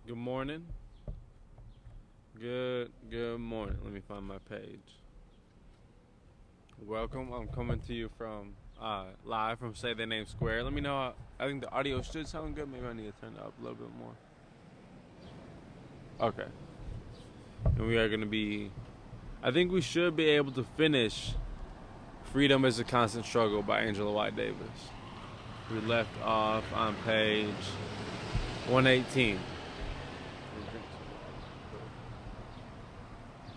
Good morning. Good morning. Let me find my page. Welcome. I'm coming to you from live from Say Their Name Square. Let me know. I think the audio should sound good. Maybe I need to turn it up a little bit more. Okay. And we are going to be. I think we should be able to finish "Freedom is a Constant Struggle" by Angela White Davis. We left off on page 118.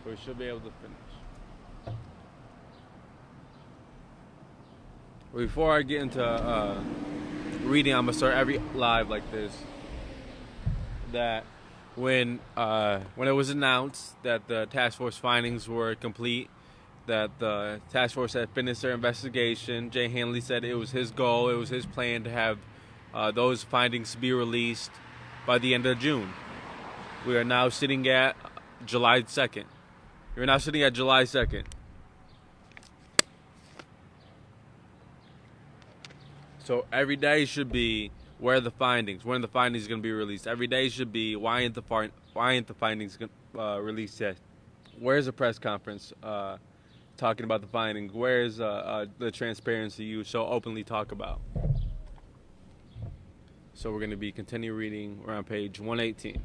We should be able to finish. Before I get into reading, I'm gonna start every live like this. That when it was announced that the task force findings were complete, that the task force had finished their investigation, Jay Hanley said it was his goal, it was his plan to have those findings be released by the end of June. We are now sitting at July 2nd. We're now sitting at July 2nd. So every day should be where are the findings? When are the findings going to be released? Every day should be why ain't the findings released yet? Where's the press conference talking about the findings? Where's the transparency you so openly talk about? So we're going to be continue reading. We're on page 118.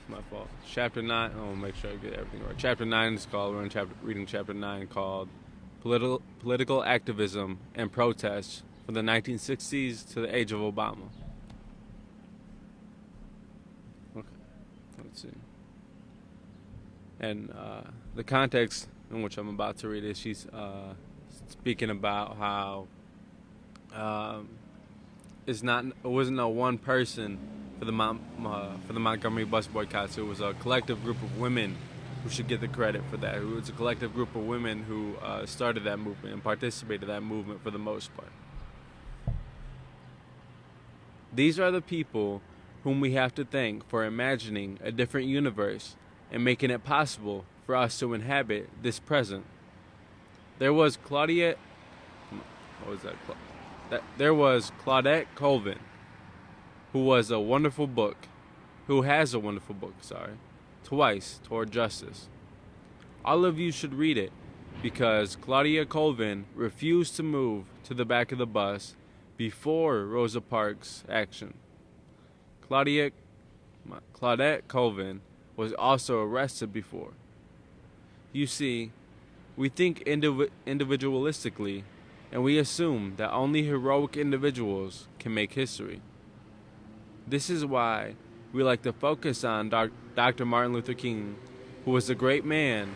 My fault. Chapter 9. I'll make sure I get everything right. Chapter 9 is called. We're reading chapter 9 called Political Activism and Protests from the 1960s to the age of Obama. Okay. Let's see. And the context in which I'm about to read is she's speaking about how it wasn't no one person for the Montgomery bus boycotts. It was a collective group of women who should get the credit for that. It was a collective group of women who started that movement and participated in that movement for the most part. These are the people whom we have to thank for imagining a different universe and making it possible for us to inhabit this present. There was Claudette Colvin, who has a wonderful book, Twice Toward Justice. All of you should read it, because Claudia Colvin refused to move to the back of the bus before Rosa Parks' action. Claudette Colvin was also arrested before. You see, we think individualistically, and we assume that only heroic individuals can make history. This is why we like to focus on Dr. Martin Luther King, who was a great man,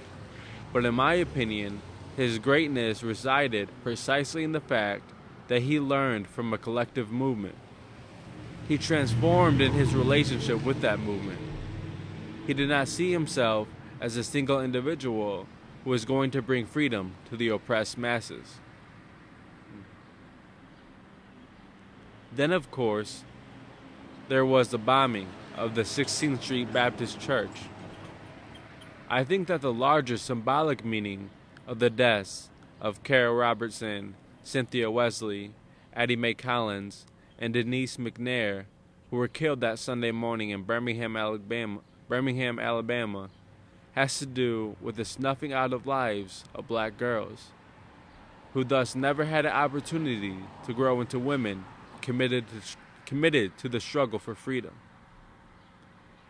but in my opinion, his greatness resided precisely in the fact that he learned from a collective movement. He transformed in his relationship with that movement. He did not see himself as a single individual who was going to bring freedom to the oppressed masses. Then, of course, there was the bombing of the 16th Street Baptist Church. I think that the larger symbolic meaning of the deaths of Carol Robertson, Cynthia Wesley, Addie Mae Collins, and Denise McNair, who were killed that Sunday morning in Birmingham, Alabama, has to do with the snuffing out of lives of black girls, who thus never had an opportunity to grow into women committed to the struggle for freedom.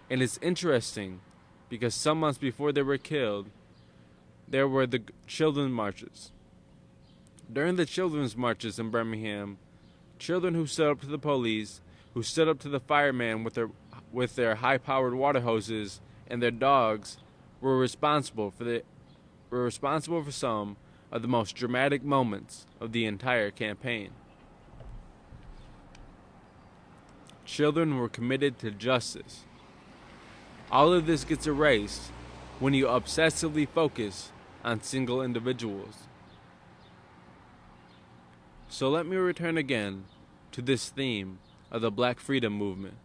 And it's interesting because some months before they were killed, there were the children's marches. During the children's marches in Birmingham, children who stood up to the police, who stood up to the firemen with their high-powered water hoses and their dogs, were responsible for some of the most dramatic moments of the entire campaign. Children were committed to justice. All of this gets erased when you obsessively focus on single individuals. So let me return again to this theme of the Black Freedom Movement,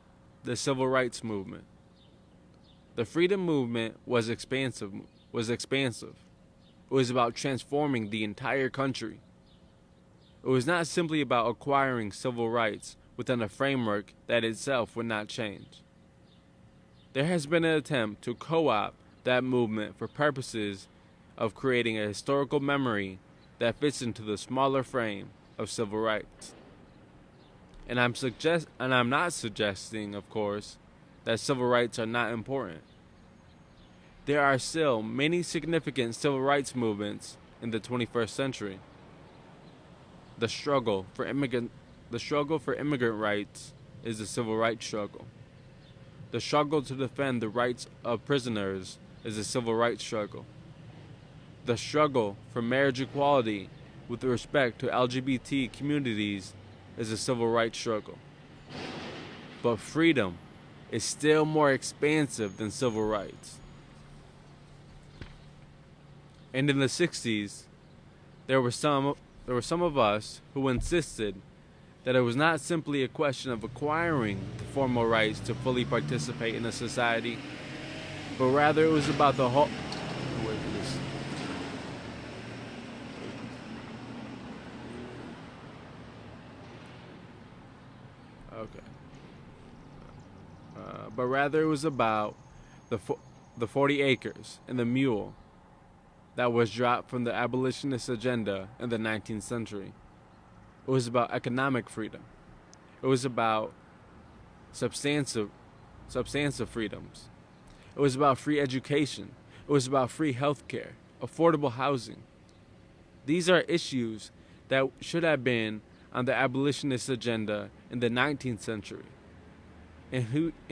the Civil Rights Movement. The freedom movement was expansive. It was about transforming the entire country. It was not simply about acquiring civil rights within a framework that itself would not change. There has been an attempt to co-opt that movement for purposes of creating a historical memory that fits into the smaller frame of civil rights. And I'm not suggesting, of course, that civil rights are not important. There are still many significant civil rights movements in the 21st century. The struggle for immigrant rights is the civil rights struggle. The struggle to defend the rights of prisoners is a civil rights struggle. The struggle for marriage equality with respect to LGBT communities is a civil rights struggle. But freedom is still more expansive than civil rights. And in the 60s, there were some of us who insisted that it was not simply a question of acquiring the formal rights to fully participate in a society, but rather it was about the whole. Wait for this. Okay. But rather it was about the 40 acres and the mule that was dropped from the abolitionist agenda in the 19th century. It was about economic freedom. It was about substantive freedoms. It was about free education. It was about free health care, affordable housing. These are issues that should have been on the abolitionist agenda in the 19th century. And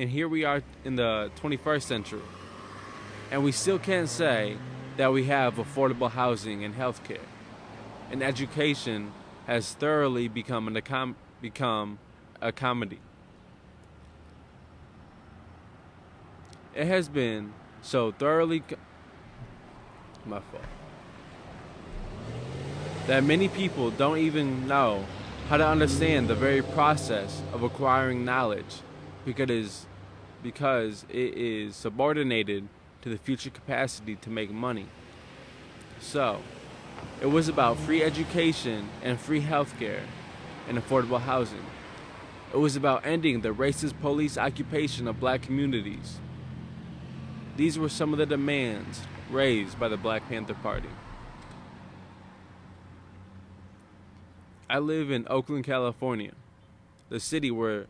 here we are in the 21st century. And we still can't say that we have affordable housing and health care. And education has thoroughly become a comedy. It has been so thoroughly my fault that many people don't even know how to understand the very process of acquiring knowledge because it is subordinated to the future capacity to make money. So, it was about free education and free healthcare and affordable housing. It was about ending the racist police occupation of black communities. These were some of the demands raised by the Black Panther Party. I live in Oakland, California, the city where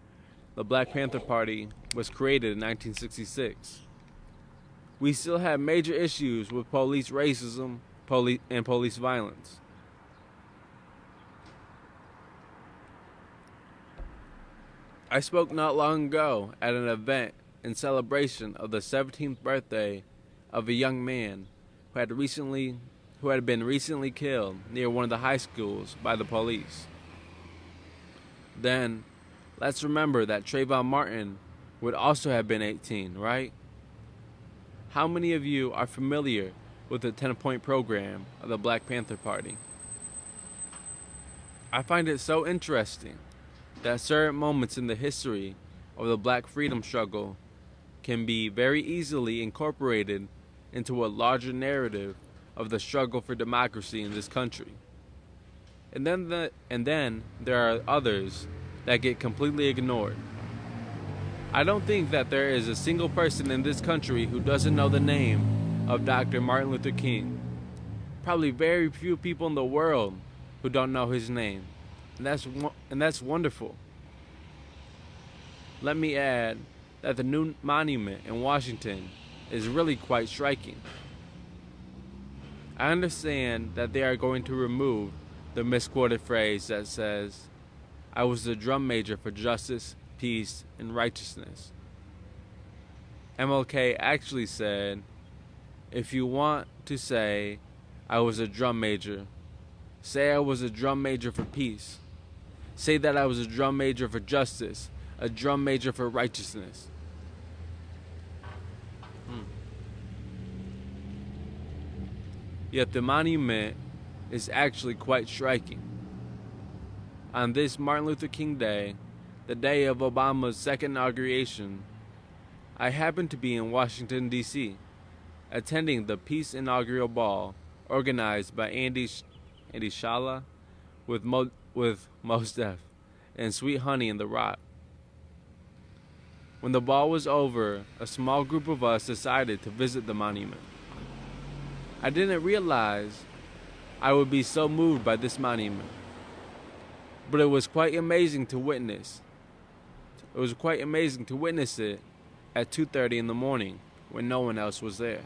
the Black Panther Party was created in 1966. We still have major issues with police racism and police violence. I spoke not long ago at an event in celebration of the 17th birthday of a young man who had been recently killed near one of the high schools by the police. Then, let's remember that Trayvon Martin would also have been 18, right? How many of you are familiar with the 10-point program of the Black Panther Party? I find it so interesting that certain moments in the history of the black freedom struggle can be very easily incorporated into a larger narrative of the struggle for democracy in this country. And then there are others that get completely ignored. I don't think that there is a single person in this country who doesn't know the name of Dr. Martin Luther King. Probably very few people in the world who don't know his name. And that's wonderful. Let me add that the new monument in Washington is really quite striking. I understand that they are going to remove the misquoted phrase that says, "I was the drum major for justice, peace, and righteousness." MLK actually said, "If you want to say I was a drum major, say I was a drum major for peace. Say that I was a drum major for justice, a drum major for righteousness." Yet the monument is actually quite striking. On this Martin Luther King Day, the day of Obama's second inauguration, I happened to be in Washington, D.C., attending the Peace Inaugural Ball organized by Andy Shala with Mos Def and sweet honey in the rock. When the ball was over, a small group of us decided to visit the monument. I didn't realize I would be so moved by this monument, but it was quite amazing to witness. It was quite amazing to witness it at 2:30 in the morning when no one else was there.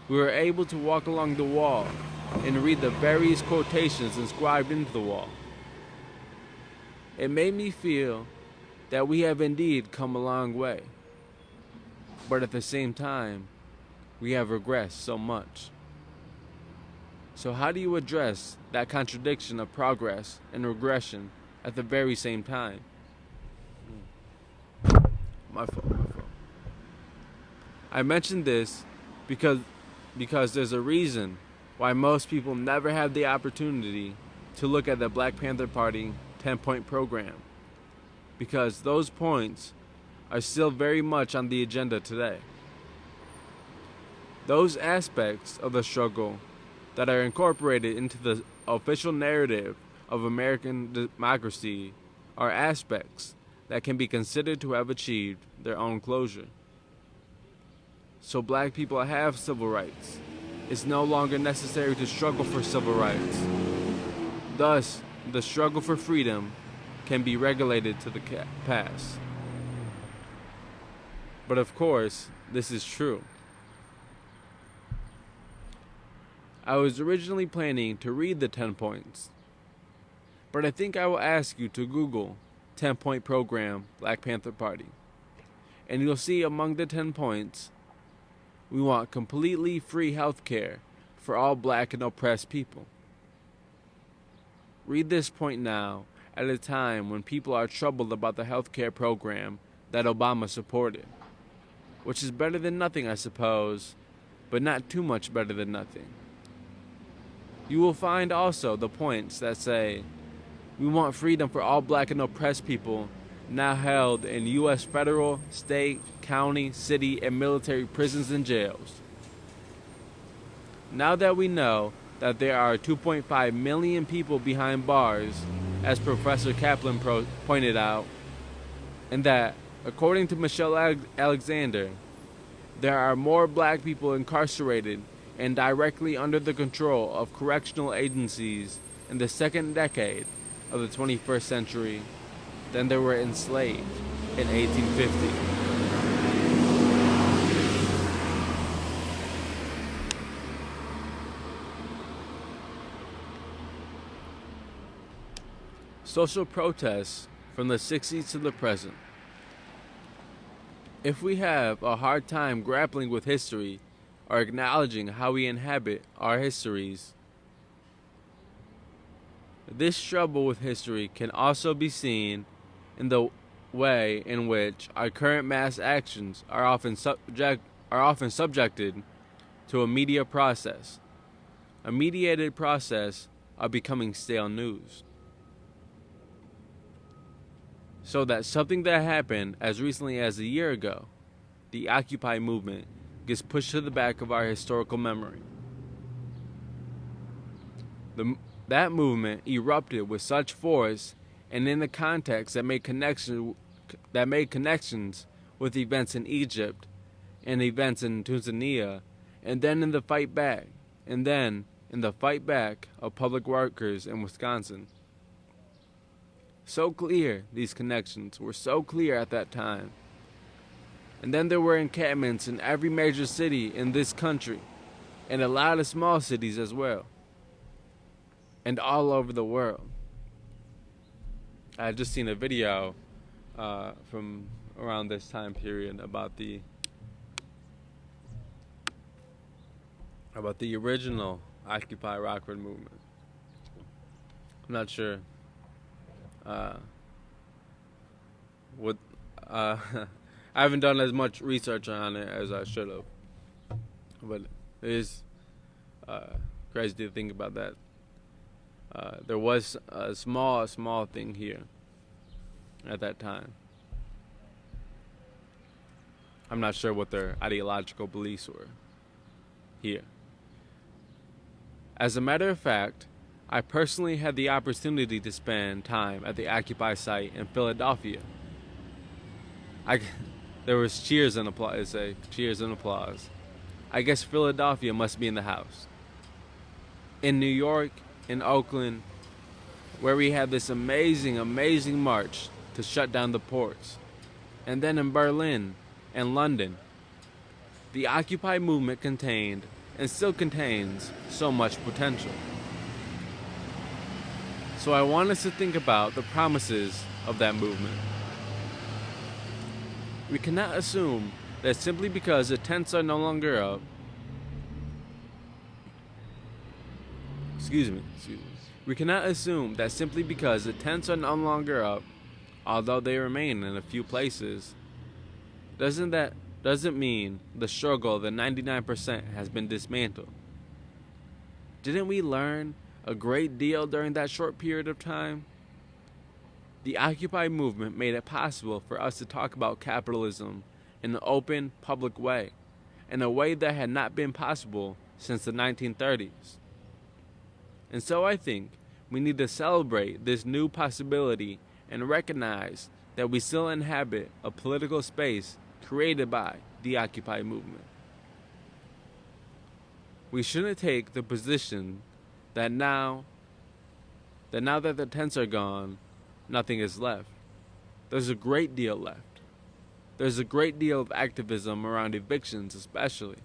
We were able to walk along the wall and read the various quotations inscribed into the wall. It made me feel that we have indeed come a long way, but at the same time, we have regressed so much. So how do you address that contradiction of progress and regression at the very same time? My fault. I mentioned this because there's a reason why most people never have the opportunity to look at the Black Panther Party 10-point program, because those points are still very much on the agenda today. Those aspects of the struggle that are incorporated into the official narrative of American democracy are aspects that can be considered to have achieved their own closure. So black people have civil rights. It's no longer necessary to struggle for civil rights. Thus, the struggle for freedom can be regulated to the past. But of course, this is true. I was originally planning to read the 10 points, but I think I will ask you to Google 10-point program Black Panther Party, and you'll see among the 10 points, we want completely free health care for all black and oppressed people. Read this point now at a time when people are troubled about the health care program that Obama supported, which is better than nothing, I suppose, but not too much better than nothing. You will find also the points that say, we want freedom for all black and oppressed people now held in U.S. federal, state, county, city, and military prisons and jails. Now that we know that there are 2.5 million people behind bars, as Professor Kaplan pointed out, and that, according to Michelle Alexander, there are more black people incarcerated and directly under the control of correctional agencies in the second decade of the 21st century than there were enslaved in 1850. Social protests from the 60s to the present. If we have a hard time grappling with history or acknowledging how we inhabit our histories, this trouble with history can also be seen in the way in which our current mass actions are often subjected to a media process, a mediated process of becoming stale news. So that something that happened as recently as a year ago, the Occupy movement, gets pushed to the back of our historical memory. That movement erupted with such force and in the context that made connections with events in Egypt and events in Tanzania, and then in the fight back, of public workers in Wisconsin. So clear, these connections were so clear at that time. And then there were encampments in every major city in this country, and a lot of small cities as well, and all over the world. I had just seen a video from around this time period about the original Occupy Rockford movement. I'm not sure I haven't done as much research on it as I should have, but it is crazy to think about that. There was a small thing here at that time. I'm not sure what their ideological beliefs were here. As a matter of fact, I personally had the opportunity to spend time at the Occupy site in Philadelphia. I, there was cheers and applause. Cheers and applause. I guess Philadelphia must be in the house. In New York, in Oakland, where we had this amazing, amazing march to shut down the ports. And then in Berlin and London, the Occupy movement contained and still contains so much potential. So I want us to think about the promises of that movement. We cannot assume that simply because the tents are no longer up, we cannot assume that simply because the tents are no longer up, although they remain in a few places, doesn't mean the struggle of the 99% has been dismantled. Didn't we learn a great deal during that short period of time? The Occupy movement made it possible for us to talk about capitalism in an open, public way, in a way that had not been possible since the 1930s. And so I think we need to celebrate this new possibility and recognize that we still inhabit a political space created by the Occupy movement. We shouldn't take the position that now that the tents are gone, nothing is left. There's a great deal left. There's a great deal of activism around evictions especially.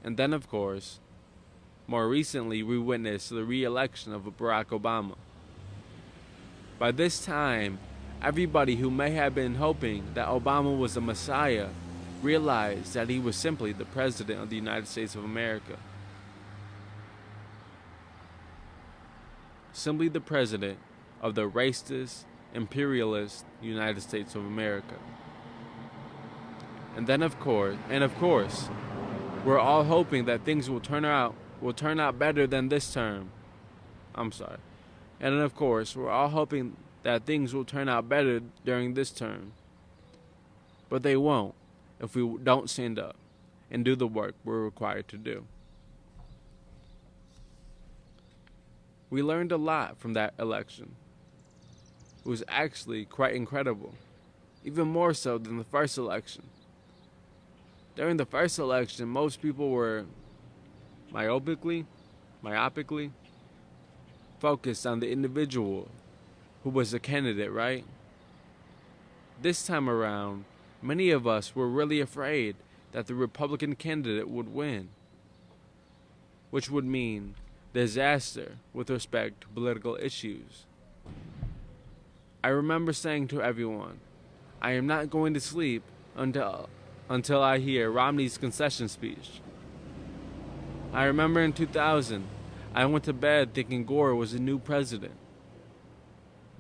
And then of course, more recently we witnessed the re-election of Barack Obama. By this time, everybody who may have been hoping that Obama was a messiah realized that he was simply the president of the United States of America. Simply the president of the racist, imperialist United States of America. And of course, we're all hoping that things will turn out better than this term. And of course, we're all hoping that things will turn out better during this term. But they won't if we don't stand up and do the work we're required to do. We learned a lot from that election. It was actually quite incredible, even more so than the first election. During the first election, most people were myopically focused on the individual who was the candidate, right? This time around, many of us were really afraid that the Republican candidate would win, which would mean disaster with respect to political issues. I remember saying to everyone, I am not going to sleep until I hear Romney's concession speech. I remember in 2000, I went to bed thinking Gore was the new president,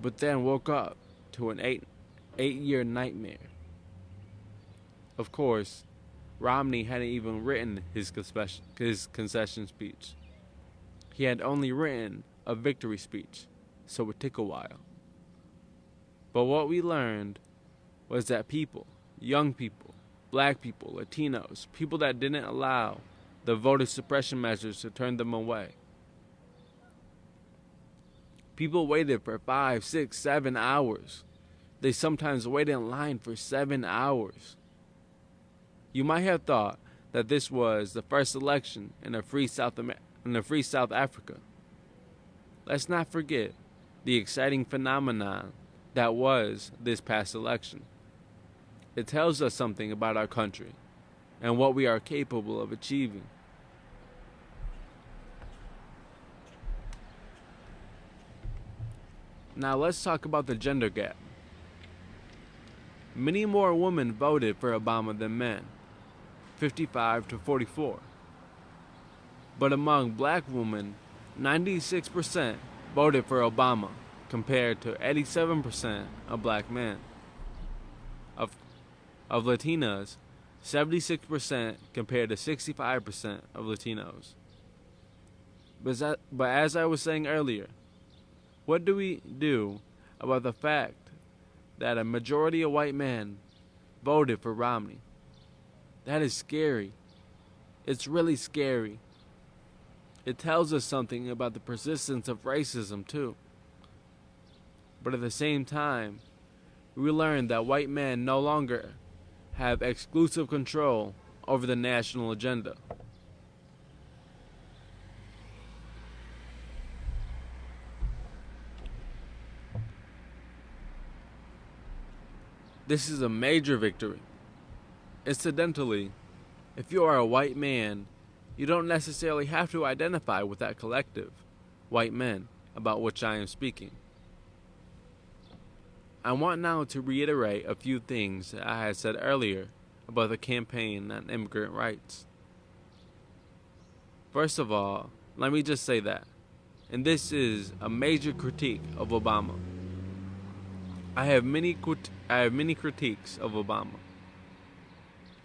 but then woke up to an eight-year nightmare. Of course, Romney hadn't even written his concession speech. He had only written a victory speech, so it took a while. But what we learned was that people, young people, black people, Latinos, people that didn't allow the voter suppression measures to turn them away. People waited for 5, 6, 7 hours. They sometimes waited in line for 7 hours. You might have thought that this was the first election in a free South Africa. Let's not forget the exciting phenomenon that was this past election. It tells us something about our country and what we are capable of achieving. Now let's talk about the gender gap. Many more women voted for Obama than men, 55 to 44. But among black women, 96% voted for Obama, compared to 87% of black men. Of Latinas, 76% compared to 65% of Latinos. But as I was saying earlier, what do we do about the fact that a majority of white men voted for Romney? That is scary. It's really scary. It tells us something about the persistence of racism, too. But at the same time, we learn that white men no longer have exclusive control over the national agenda. This is a major victory. Incidentally, if you are a white man, you don't necessarily have to identify with that collective, white men, about which I am speaking. I want now to reiterate a few things that I had said earlier about the campaign on immigrant rights. First of all, let me just say that, and this is a major critique of Obama. I have many critiques of Obama.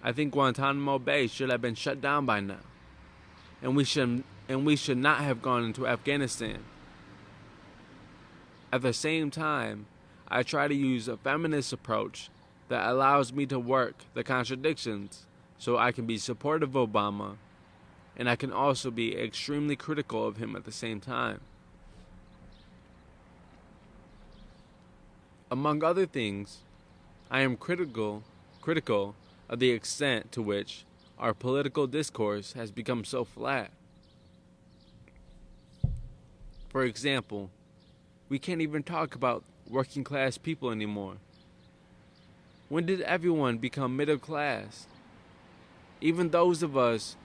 I think Guantanamo Bay should have been shut down by now, and we should not have gone into Afghanistan. At the same time, I try to use a feminist approach that allows me to work the contradictions so I can be supportive of Obama, and I can also be extremely critical of him at the same time. Among other things, I am critical of the extent to which our political discourse has become so flat. For example, we can't even talk about working class people anymore. When did everyone become middle class? Even those of us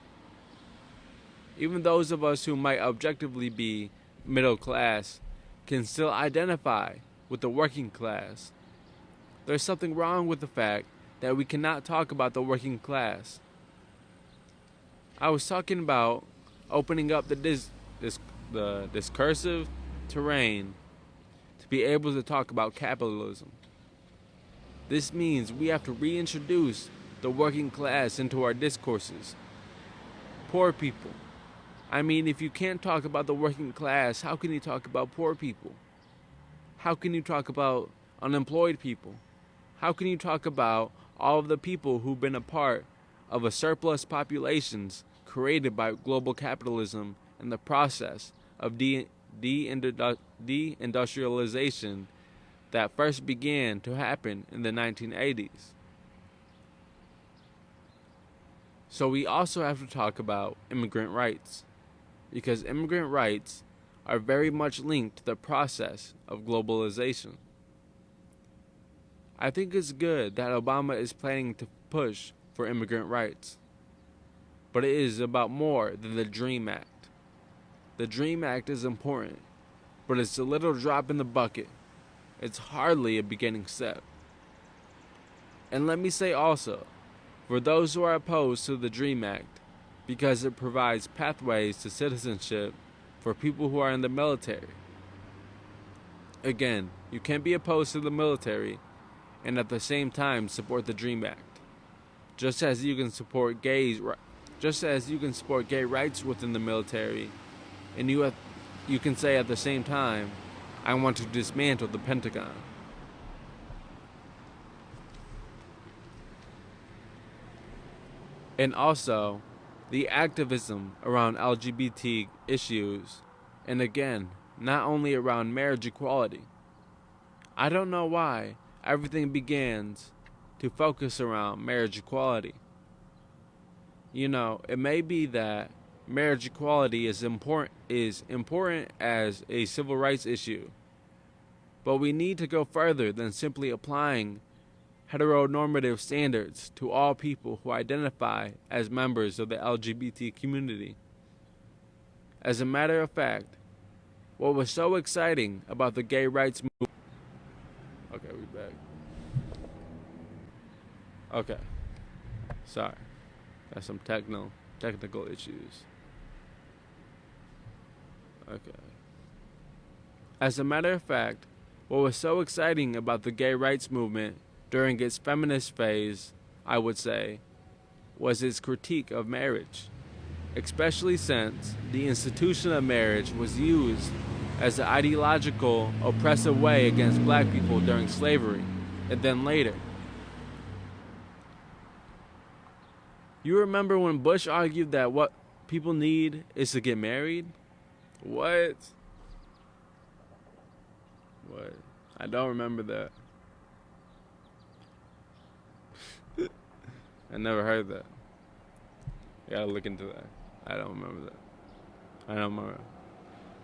who might objectively be middle class can still identify with the working class. There's something wrong with the fact that we cannot talk about the working class. I was talking about opening up the discursive terrain to be able to talk about capitalism. This means we have to reintroduce the working class into our discourses. Poor people. I mean, if you can't talk about the working class, how can you talk about poor people? How can you talk about unemployed people? How can you talk about all of the people who've been a part of a surplus populations created by global capitalism and the process of deindustrialization that first began to happen in the 1980s? So we also have to talk about immigrant rights, because immigrant rights are very much linked to the process of globalization. I think it's good that Obama is planning to push for immigrant rights, but it is about more than the DREAM Act. The DREAM Act is important, but it's a little drop in the bucket. It's hardly a beginning step. And let me say also, for those who are opposed to the DREAM Act, because it provides pathways to citizenship for people who are in the military. Again, you can't be opposed to the military and at the same time support the DREAM Act. Just as you can support gay rights within the military, and you can say at the same time, I want to dismantle the Pentagon. And also, the activism around LGBT issues, and again, not only around marriage equality. I don't know why everything begins to focus around marriage equality. You know, it may be that marriage equality is important as a civil rights issue, but we need to go further than simply applying heteronormative standards to all people who identify as members of the LGBT community. As a matter of fact, what was so exciting about the gay rights movement... Okay, we back. Okay. Sorry. Got some technical issues. Okay. As a matter of fact, what was so exciting about the gay rights movement during its feminist phase, I would say, was its critique of marriage, especially since the institution of marriage was used as an ideological, oppressive way against black people during slavery, and then later. You remember when Bush argued that people need is to get married? What? What? I don't remember that. I never heard that. I gotta look into that. I don't remember that. I don't remember.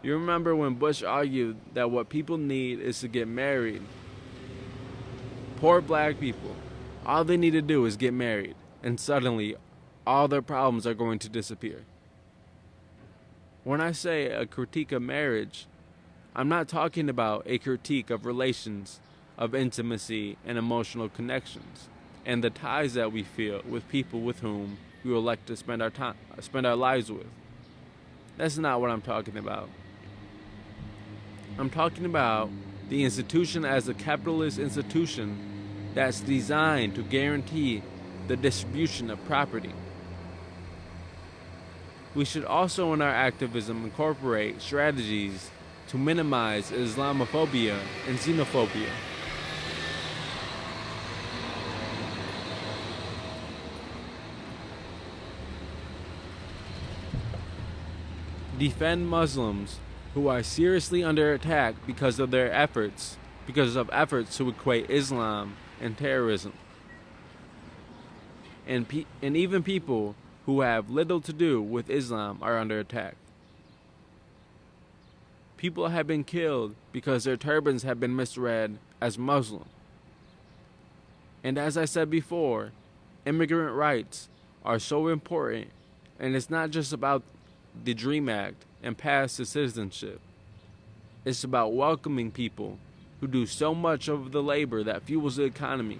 You remember when Bush argued that what people need is to get married? Poor black people. All they need to do is get married, and suddenly all their problems are going to disappear. When I say a critique of marriage, I'm not talking about a critique of relations, of intimacy and emotional connections, and the ties that we feel with people with whom we would like to spend our lives with. That's not what I'm talking about. I'm talking about the institution as a capitalist institution that's designed to guarantee the distribution of property. We should also in our activism incorporate strategies to minimize Islamophobia and xenophobia. Defend Muslims who are seriously under attack because of efforts to equate Islam and terrorism. And even people who have little to do with Islam are under attack. People have been killed because their turbans have been misread as Muslim. And as I said before, immigrant rights are so important, and it's not just about the DREAM Act and path to citizenship. It's about welcoming people who do so much of the labor that fuels the economy,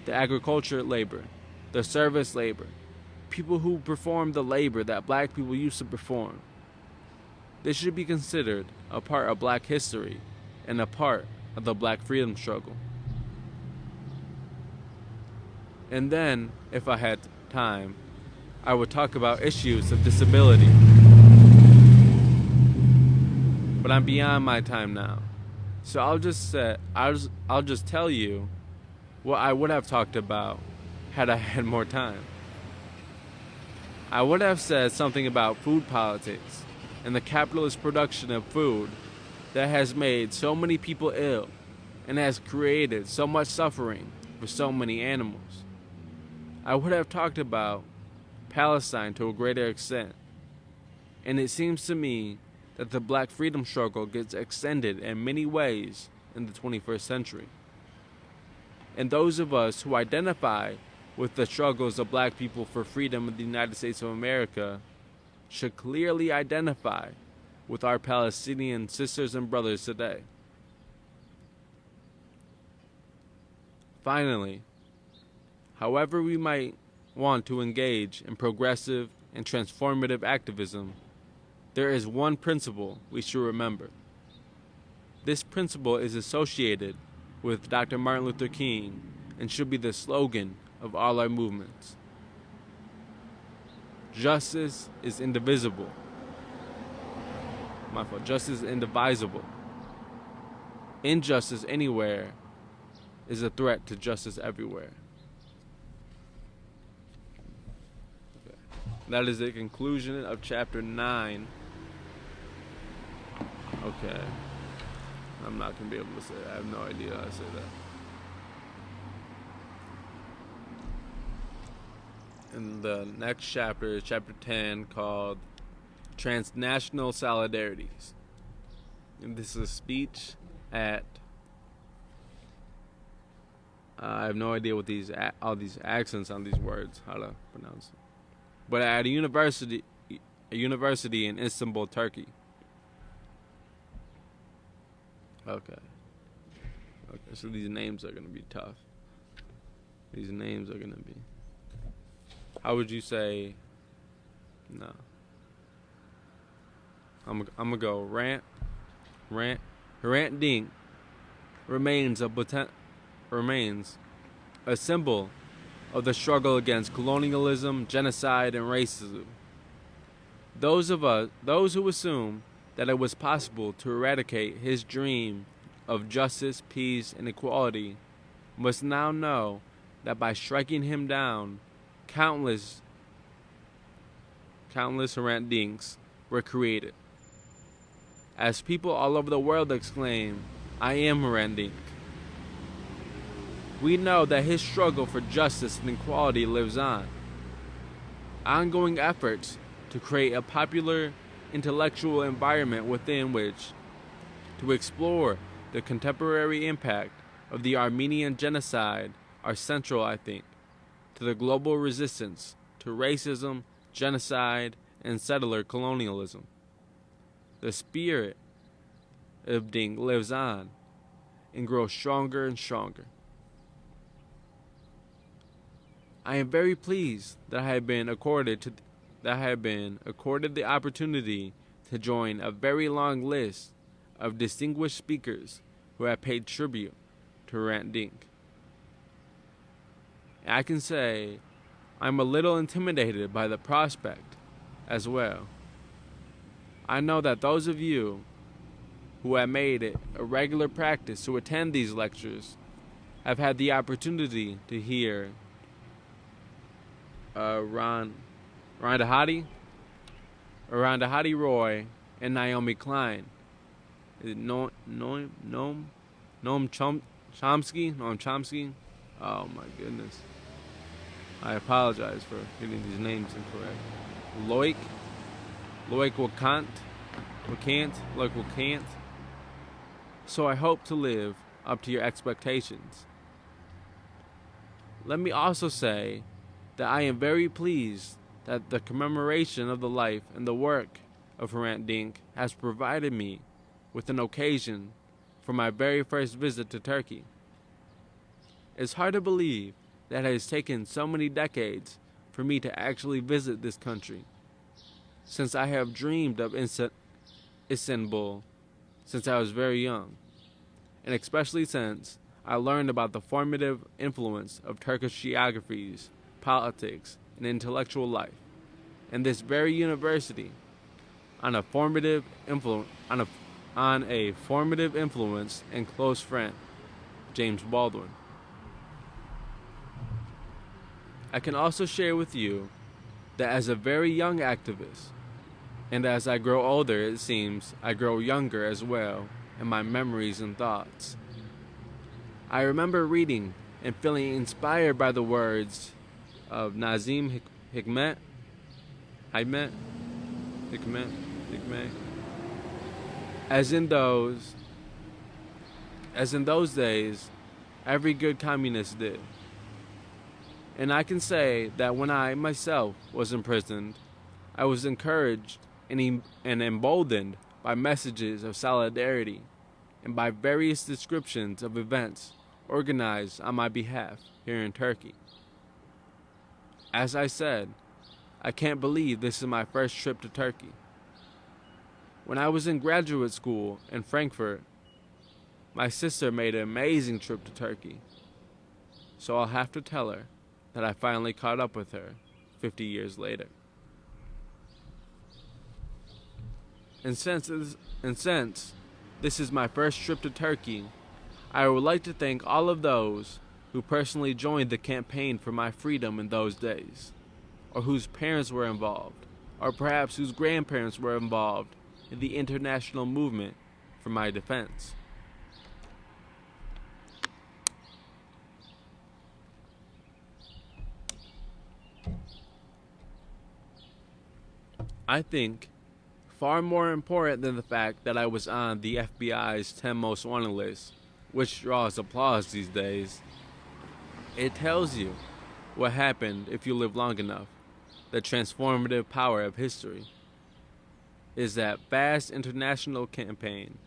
the agriculture labor, the service labor, people who perform the labor that black people used to perform. They should be considered a part of black history and a part of the black freedom struggle. And then, if I had time, I would talk about issues of disability. But I'm beyond my time now. So I'll just tell you what I would have talked about had I had more time. I would have said something about food politics and the capitalist production of food that has made so many people ill and has created so much suffering for so many animals. I would have talked about Palestine to a greater extent. And it seems to me that the black freedom struggle gets extended in many ways in the 21st century. And those of us who identify with the struggles of black people for freedom in the United States of America should clearly identify with our Palestinian sisters and brothers today. Finally, however we might want to engage in progressive and transformative activism, there is one principle we should remember. This principle is associated with Dr. Martin Luther King and should be the slogan of all our movements. Justice is indivisible. Justice is indivisible. Injustice anywhere is a threat to justice everywhere. Okay. That is the conclusion of chapter 9. Okay. I'm not going to be able to say that. I have no idea how to say that. And the next chapter is chapter 10, called Transnational Solidarities. And this is a speech at I have no idea what all these accents on these words, how to pronounce it. But at a university in Istanbul, Turkey. Okay, so these names are going to be tough. These names are going to be... How would you say... No. I'm going to go Hrant Dink remains a symbol of the struggle against colonialism, genocide, and racism. Those who assume that it was possible to eradicate his dream of justice, peace, and equality must now know that by striking him down, countless countless Hrant Dinks were created. As people all over the world exclaim, "I am Hrant Dink," we know that his struggle for justice and equality lives on. Ongoing efforts to create a popular intellectual environment within which to explore the contemporary impact of the Armenian genocide are central, I think, to the global resistance to racism, genocide, and settler colonialism. The spirit of Dink lives on and grows stronger and stronger. I am very pleased that I have been accorded the opportunity to join a very long list of distinguished speakers who have paid tribute to Hrant Dink. And I can say I'm a little intimidated by the prospect as well. I know that those of you who have made it a regular practice to attend these lectures have had the opportunity to hear Rhonda Roy, and Naomi Klein. Is it Noam Chomsky? Oh my goodness. I apologize for getting these names incorrect. Loic Wakant. So I hope to live up to your expectations. Let me also say that I am very pleased that the commemoration of the life and the work of Hrant Dink has provided me with an occasion for my very first visit to Turkey. It's hard to believe that it has taken so many decades for me to actually visit this country, since I have dreamed of Istanbul since I was very young, and especially since I learned about the formative influence of Turkish geographies, politics, and intellectual life, and this very university on a formative influence and close friend, James Baldwin. I can also share with you that as a very young activist, and as I grow older, it seems I grow younger as well in my memories and thoughts. I remember reading and feeling inspired by the words of Nazim Hikmet. As in those days, every good communist did. And I can say that when I myself was imprisoned, I was encouraged and emboldened by messages of solidarity and by various descriptions of events organized on my behalf here in Turkey. As I said, I can't believe this is my first trip to Turkey. When I was in graduate school in Frankfurt, my sister made an amazing trip to Turkey. So I'll have to tell her that I finally caught up with her 50 years later. And since this is my first trip to Turkey, I would like to thank all of those who personally joined the campaign for my freedom in those days, or whose parents were involved, or perhaps whose grandparents were involved in the international movement for my defense. I think far more important than the fact that I was on the FBI's 10 most wanted list, which draws applause these days, it tells you what happened if you live long enough. The transformative power of history is that vast international campaign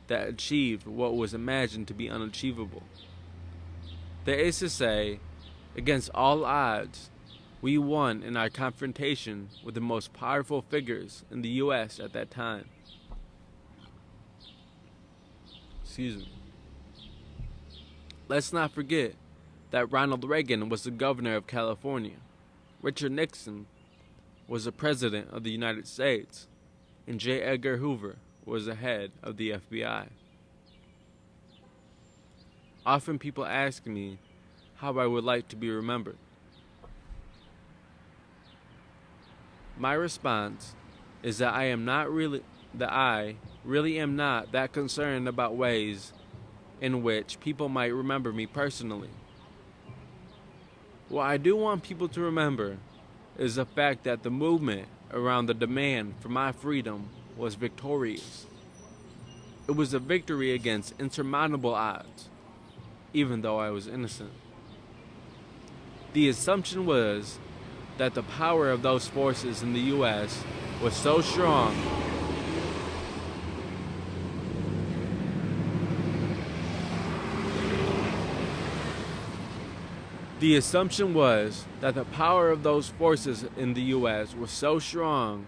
that achieved what was imagined to be unachievable. That is to say, against all odds, we won in our confrontation with the most powerful figures in the U.S. at that time. Excuse me. Let's not forget that Ronald Reagan was the governor of California, Richard Nixon was the president of the United States, and J. Edgar Hoover was the head of the FBI. Often people ask me how I would like to be remembered. My response is that I really am not that concerned about ways in which people might remember me personally. What I do want people to remember is the fact that the movement around the demand for my freedom was victorious. It was a victory against insurmountable odds, even though I was innocent. The assumption was that the power of those forces in the U.S. was so strong The assumption was that the power of those forces in the U.S. was so strong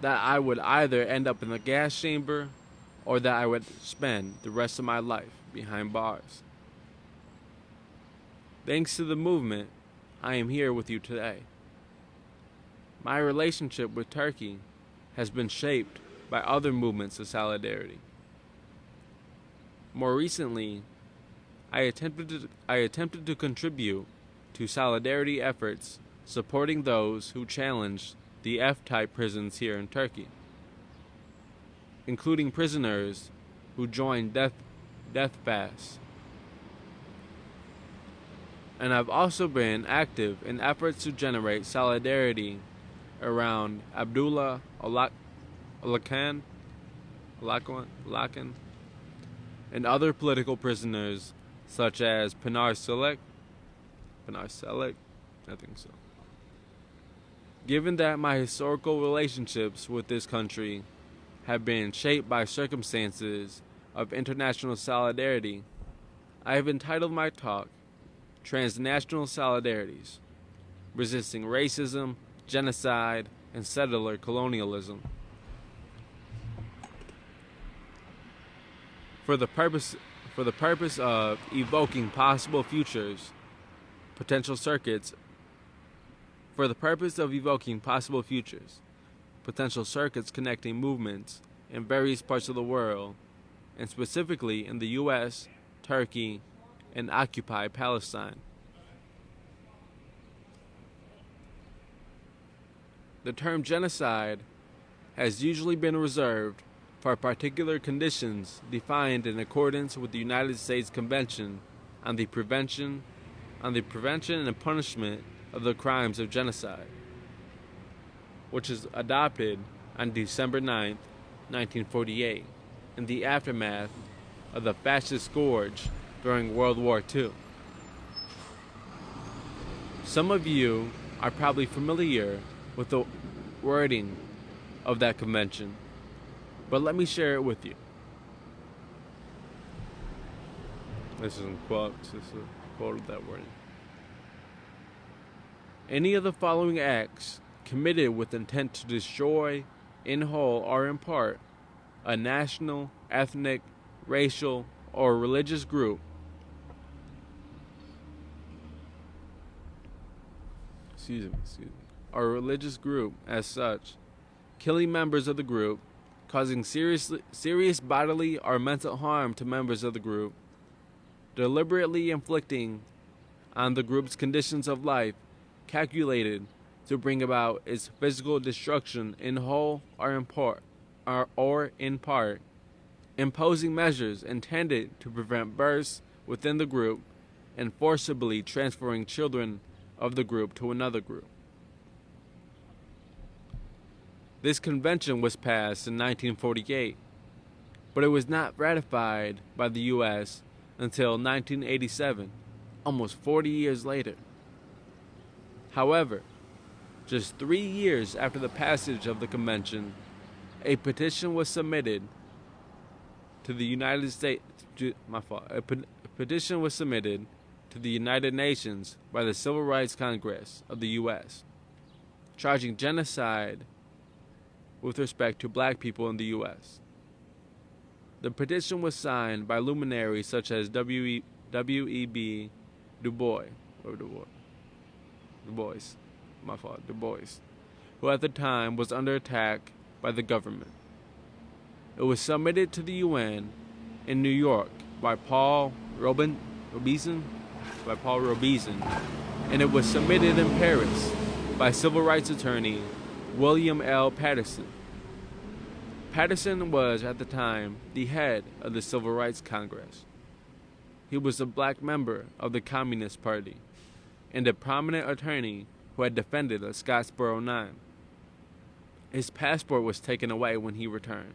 that I would either end up in the gas chamber or that I would spend the rest of my life behind bars. Thanks to the movement, I am here with you today. My relationship with Turkey has been shaped by other movements of solidarity. More recently, I attempted to contribute to solidarity efforts supporting those who challenged the F-type prisons here in Turkey, including prisoners who joined death fasts. And I've also been active in efforts to generate solidarity around Abdullah Öcalan and other political prisoners such as Pinar Selek, I think so. Given that my historical relationships with this country have been shaped by circumstances of international solidarity, I have entitled my talk, Transnational Solidarities, Resisting Racism, Genocide, and Settler Colonialism. For the purpose of evoking possible futures, potential circuits connecting movements in various parts of the world, and specifically in the U.S., Turkey, and occupied Palestine. The term genocide has usually been reserved for particular conditions defined in accordance with the United States Convention on the Prevention and Punishment of the Crimes of Genocide, which was adopted on December 9, 1948, in the aftermath of the fascist scourge during World War II. Some of you are probably familiar with the wording of that convention, but let me share it with you. This is in quotes. This is a quote of that wording. Any of the following acts committed with intent to destroy, in whole or in part, a national, ethnic, racial, or religious group or religious group as such, killing members of the group, causing serious bodily or mental harm to members of the group, deliberately inflicting on the group's conditions of life calculated to bring about its physical destruction in whole or in part, imposing measures intended to prevent births within the group, and forcibly transferring children of the group to another group. This convention was passed in 1948, but it was not ratified by the U.S. until 1987, almost 40 years later. However, just 3 years after the passage of the convention, a petition was submitted to the United States. A petition was submitted to the United Nations by the Civil Rights Congress of the U.S., charging genocide with respect to black people in the U.S. The petition was signed by luminaries such as W.E.B. Du Bois, who at the time was under attack by the government. It was submitted to the UN in New York by Paul Robeson, and it was submitted in Paris by civil rights attorney William L. Patterson. Patterson was, at the time, the head of the Civil Rights Congress. He was a black member of the Communist Party and a prominent attorney who had defended the Scottsboro Nine. His passport was taken away when he returned.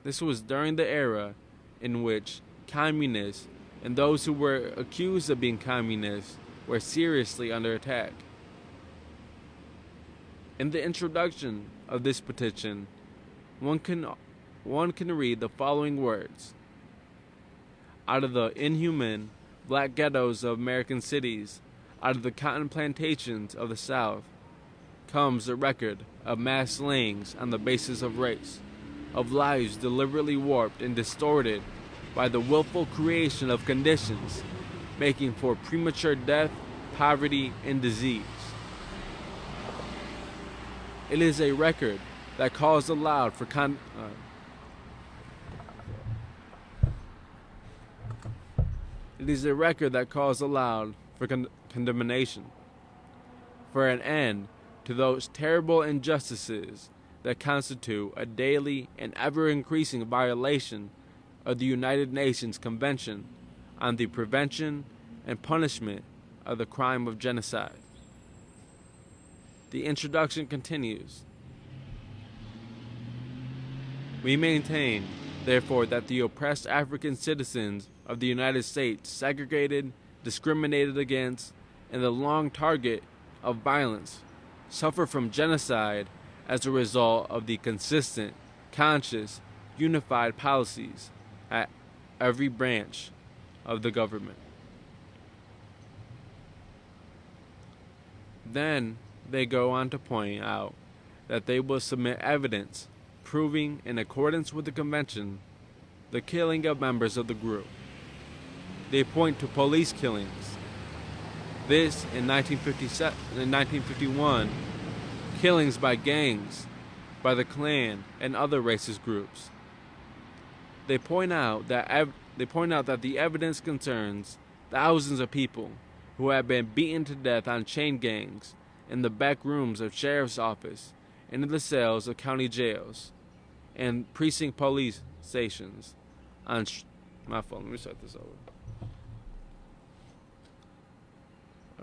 This was during the era in which communists and those who were accused of being communists were seriously under attack. In the introduction of this petition, one can read the following words. Out of the inhuman black ghettos of American cities, out of the cotton plantations of the South, comes a record of mass slayings on the basis of race, of lives deliberately warped and distorted by the willful creation of conditions making for premature death, poverty, and disease. It is a record that calls aloud for condemnation, for an end to those terrible injustices that constitute a daily and ever-increasing violation of the United Nations Convention on the Prevention and Punishment of the Crime of Genocide. The introduction continues. We maintain, therefore, that the oppressed African citizens of the United States, segregated, discriminated against, and the long target of violence, suffer from genocide as a result of the consistent, conscious, unified policies at every branch of the government. Then they go on to point out that they will submit evidence proving, in accordance with the convention, the killing of members of the group. They point to police killings. This, in 1951, killings by gangs, by the Klan, and other racist groups. They point out that the evidence concerns thousands of people who have been beaten to death on chain gangs in the back rooms of sheriff's office and in the cells of county jails and precinct police stations. My phone, let me start this over.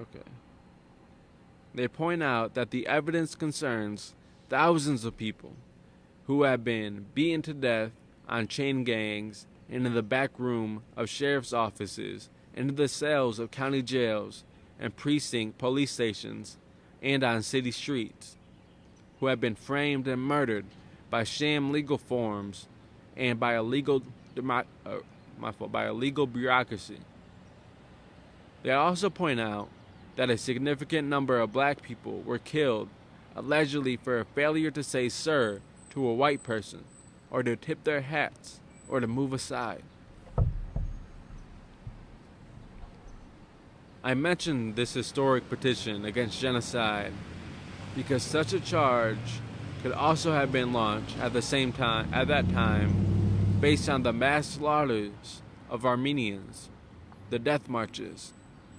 Okay. They point out that the evidence concerns thousands of people who have been beaten to death on chain gangs and in the back room of sheriff's offices and in the cells of county jails and precinct police stations and on city streets, who have been framed and murdered by sham legal forms and by a legal bureaucracy. They also point out that a significant number of black people were killed allegedly for a failure to say sir to a white person, or to tip their hats, or to move aside. I mentioned this historic petition against genocide because such a charge could also have been launched at that time, based on the mass slaughters of Armenians, the death marches,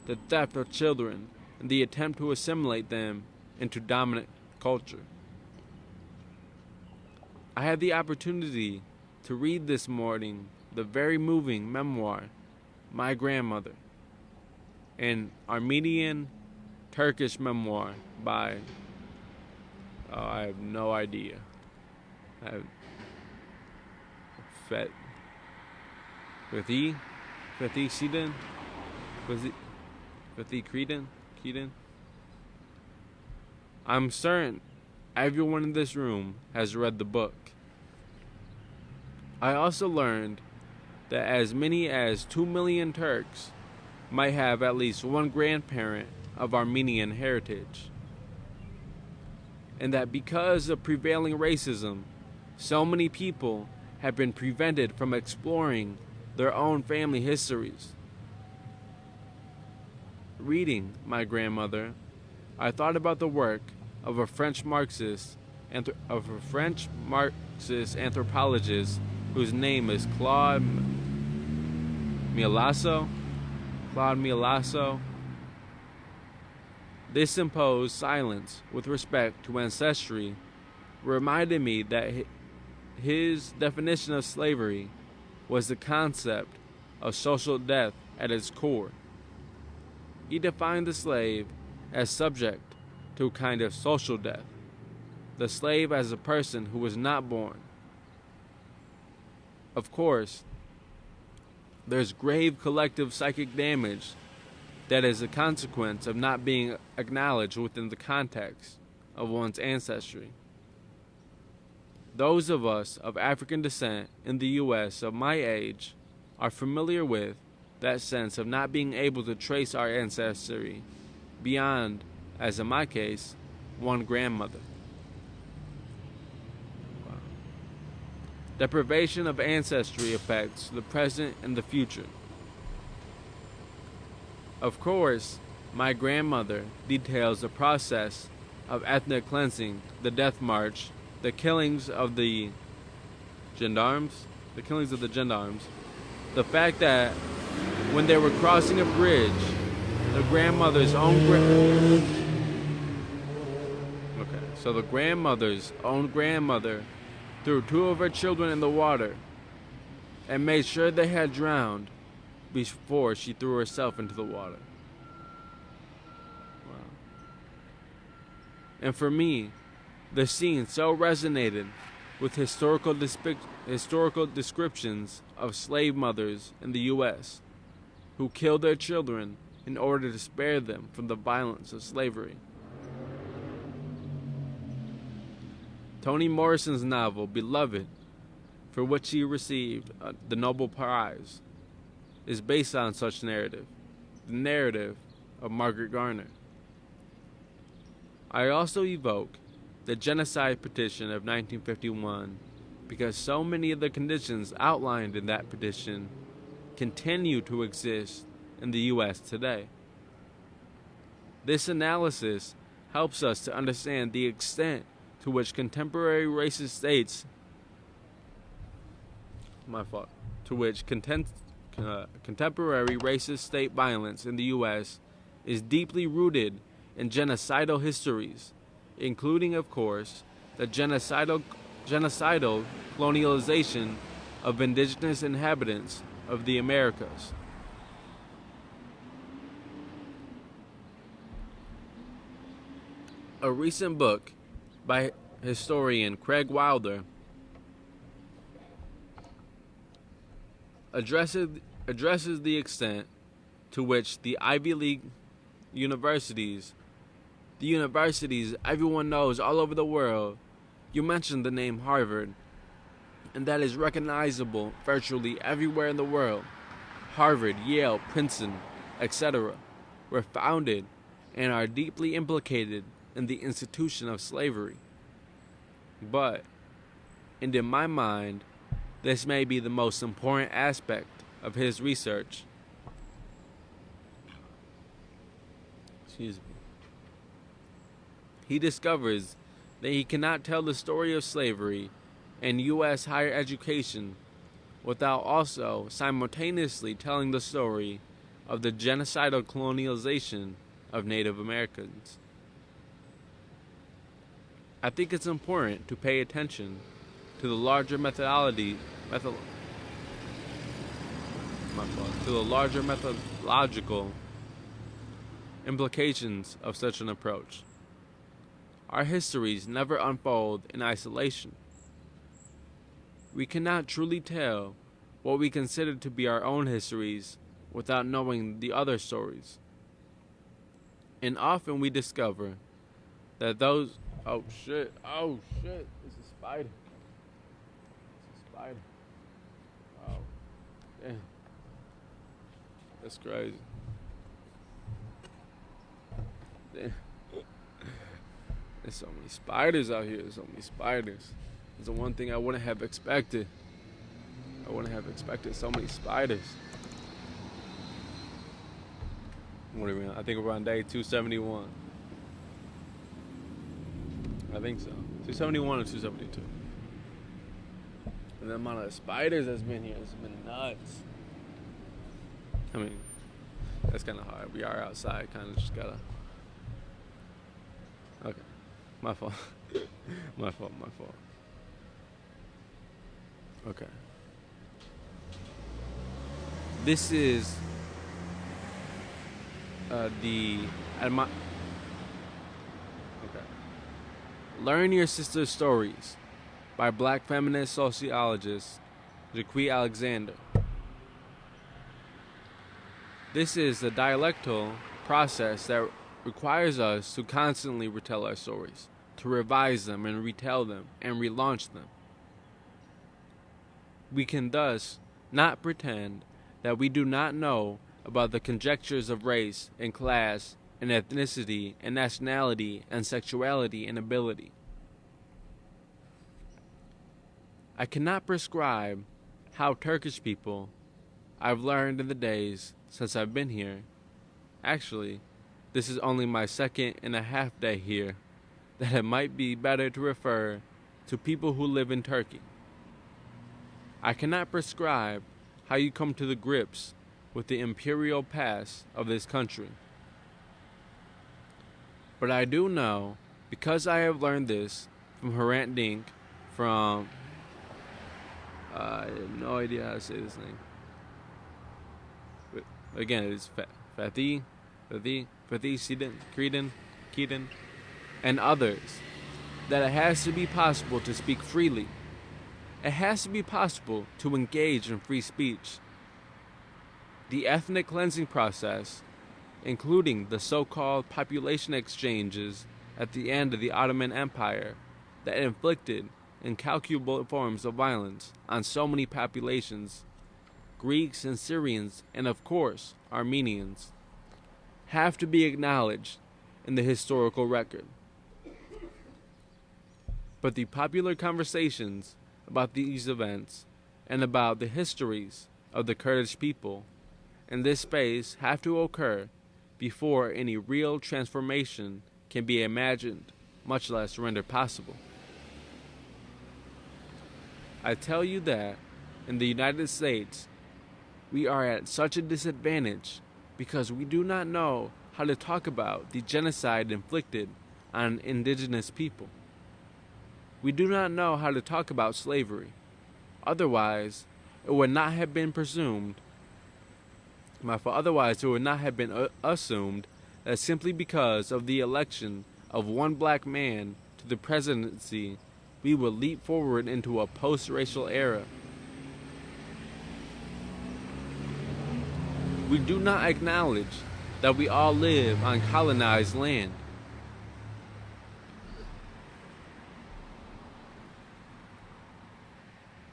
the theft of children, and the attempt to assimilate them into dominant culture. I had the opportunity to read this morning the very moving memoir, My Grandmother, an Armenian Turkish memoir by, I have no idea. Fethi Creedon. I'm certain everyone in this room has read the book. I also learned that as many as 2 million Turks might have at least one grandparent of Armenian heritage, and that because of prevailing racism, so many people have been prevented from exploring their own family histories. Reading My Grandmother, I thought about the work of a French Marxist anthropologist whose name is Claude Mielasso. This imposed silence with respect to ancestry reminded me that his definition of slavery was the concept of social death at its core. He defined the slave as subject to a kind of social death, the slave as a person who was not born. Of course, there's grave collective psychic damage that is a consequence of not being acknowledged within the context of one's ancestry. Those of us of African descent in the U.S. of my age are familiar with that sense of not being able to trace our ancestry beyond, as in my case, one grandmother. Wow. Deprivation of ancestry affects the present and the future. Of course, my grandmother details the process of ethnic cleansing, the death march, the killings of the gendarmes, the fact that when they were crossing a bridge, the grandmother's own grandmother threw two of her children in the water and made sure they had drowned before she threw herself into the water. Wow. And for me, the scene so resonated with historical descriptions of slave mothers in the U.S. who killed their children in order to spare them from the violence of slavery. Toni Morrison's novel, Beloved, for which he received the Nobel Prize, is based on such narrative, the narrative of Margaret Garner. I also evoke the genocide petition of 1951 because so many of the conditions outlined in that petition continue to exist in the U.S. today. This analysis helps us to understand the extent to which contemporary racist states contemporary racist state violence in the U.S. is deeply rooted in genocidal histories, including, of course, the genocidal colonialization of indigenous inhabitants of the Americas. A recent book by historian Craig Wilder addresses the extent to which the Ivy League universities, the universities everyone knows all over the world, you mentioned the name Harvard, and that is recognizable virtually everywhere in the world. Harvard, Yale, Princeton, etc., were founded and are deeply implicated in the institution of slavery. But, and in my mind, this may be the most important aspect of his research. Excuse me. He discovers that he cannot tell the story of slavery and U.S. higher education without also simultaneously telling the story of the genocidal colonialization of Native Americans. I think it's important to pay attention to the larger methodological implications of such an approach. Our histories never unfold in isolation. We cannot truly tell what we consider to be our own histories without knowing the other stories. And often we discover that those... Oh shit, it's a spider. It's a spider. Oh, damn. That's crazy. Damn. There's so many spiders out here. There's so many spiders. It's the one thing I wouldn't have expected. I wouldn't have expected so many spiders. What are we on? I think we're on day 271. I think so. 271 or 272. And the amount of spiders that's been here has been nuts. I mean, that's kind of hard. We are outside. Kind of just gotta Okay, my fault. My fault. My fault. Okay. This is the admi- okay. Learn Your Sister's Stories by Black feminist sociologist Jaquie Alexander. This is a dialectal process that requires us to constantly retell our stories, to revise them and retell them and relaunch them. We can thus not pretend that we do not know about the conjectures of race and class and ethnicity and nationality and sexuality and ability. I cannot prescribe how Turkish people, I've learned in the days since I've been here. Actually, this is only my 2.5 day here, that it might be better to refer to people who live in Turkey. I cannot prescribe how you come to the grips with the imperial past of this country. But I do know, because I have learned this from Hrant Dink, from I have no idea how to say this name. But again, it's Fatih, Keaton, and others, that it has to be possible to speak freely. It has to be possible to engage in free speech. The ethnic cleansing process, including the so-called population exchanges at the end of the Ottoman Empire that inflicted incalculable forms of violence on so many populations, Greeks and Syrians, and of course Armenians, have to be acknowledged in the historical record. But the popular conversations about these events and about the histories of the Kurdish people in this space have to occur before any real transformation can be imagined, much less rendered possible. I tell you that in the United States, we are at such a disadvantage because we do not know how to talk about the genocide inflicted on indigenous people. We do not know how to talk about slavery. Otherwise, it would not have been assumed that simply because of the election of one black man to the presidency, we would leap forward into a post-racial era. We do not acknowledge that we all live on colonized land.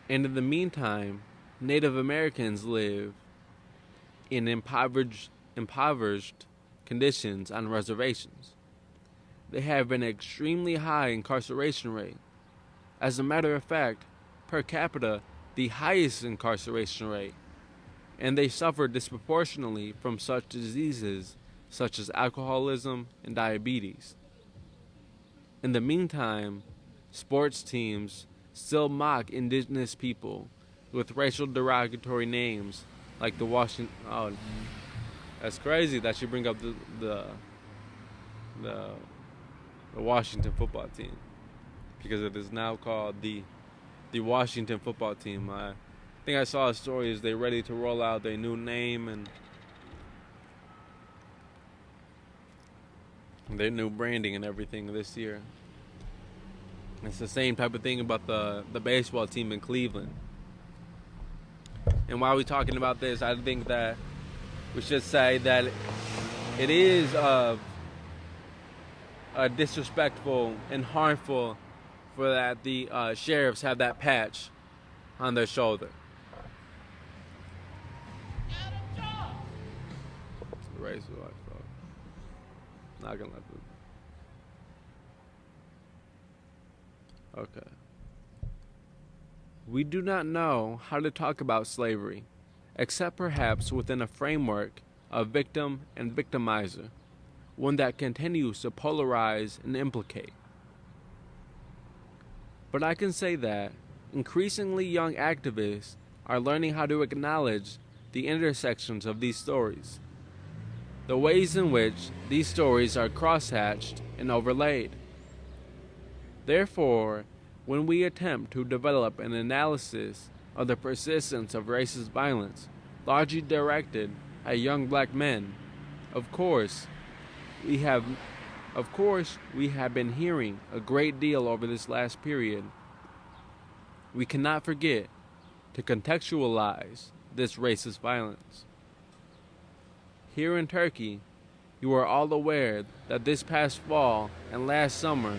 And in the meantime, Native Americans live in impoverished conditions on reservations. They have an extremely high incarceration rate. As a matter of fact, per capita, the highest incarceration rate, and they suffer disproportionately from such diseases such as alcoholism and diabetes. In the meantime, sports teams still mock indigenous people with racial derogatory names like the Washington. Oh, that's crazy that you bring up the Washington football team, because it is now called the Washington football team. I think I saw a story is they're ready to roll out their new name and their new branding and everything this year. It's the same type of thing about the baseball team in Cleveland. And while we're talking about this, I think that we should say that it is disrespectful and harmful for that the sheriffs have that patch on their shoulder. Race is white, bro. Not gonna let them. Okay. We do not know how to talk about slavery, except perhaps within a framework of victim and victimizer, one that continues to polarize and implicate. But I can say that increasingly young activists are learning how to acknowledge the intersections of these stories, the ways in which these stories are crosshatched and overlaid. Therefore, when we attempt to develop an analysis of the persistence of racist violence, largely directed at young black men, of course, we have we have been hearing a great deal over this last period. We cannot forget to contextualize this racist violence. Here in Turkey, you are all aware that this past fall and last summer,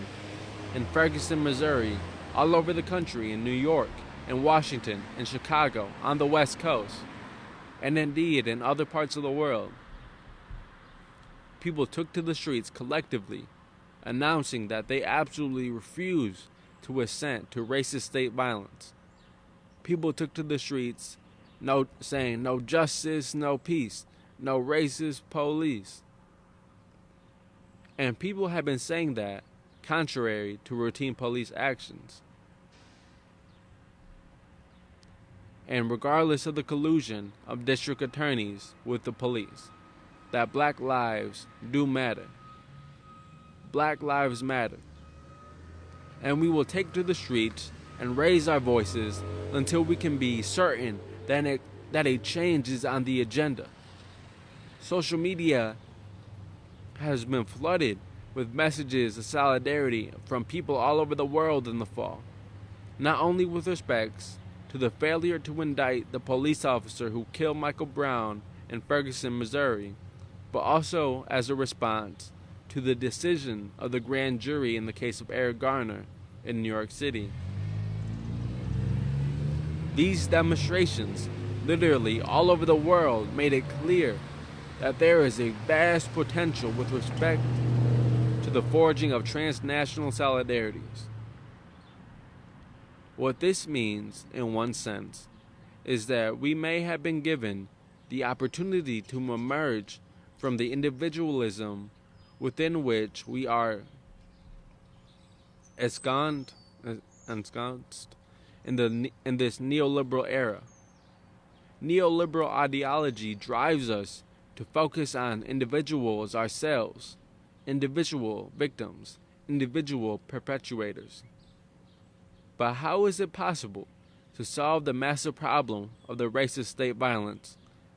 in Ferguson, Missouri, all over the country, in New York, in Washington, in Chicago, on the West Coast, and indeed in other parts of the world, people took to the streets collectively, announcing that they absolutely refuse to assent to racist state violence. People took to the streets saying no justice, no peace, no racist police. And people have been saying that contrary to routine police actions. And regardless of the collusion of district attorneys with the police, that black lives do matter. Black lives matter. And we will take to the streets and raise our voices until we can be certain that a change is on the agenda. Social media has been flooded with messages of solidarity from people all over the world in the fall, not only with respects to the failure to indict the police officer who killed Michael Brown in Ferguson, Missouri, but also as a response to the decision of the grand jury in the case of Eric Garner in New York City. These demonstrations, literally all over the world, made it clear that there is a vast potential with respect to the forging of transnational solidarities. What this means, in one sense, is that we may have been given the opportunity to emerge from the individualism within which we are ensconced in this neoliberal era. Neoliberal ideology drives us to focus on individuals ourselves, individual victims, individual perpetrators. But how is it possible to solve the massive problem of the racist state violence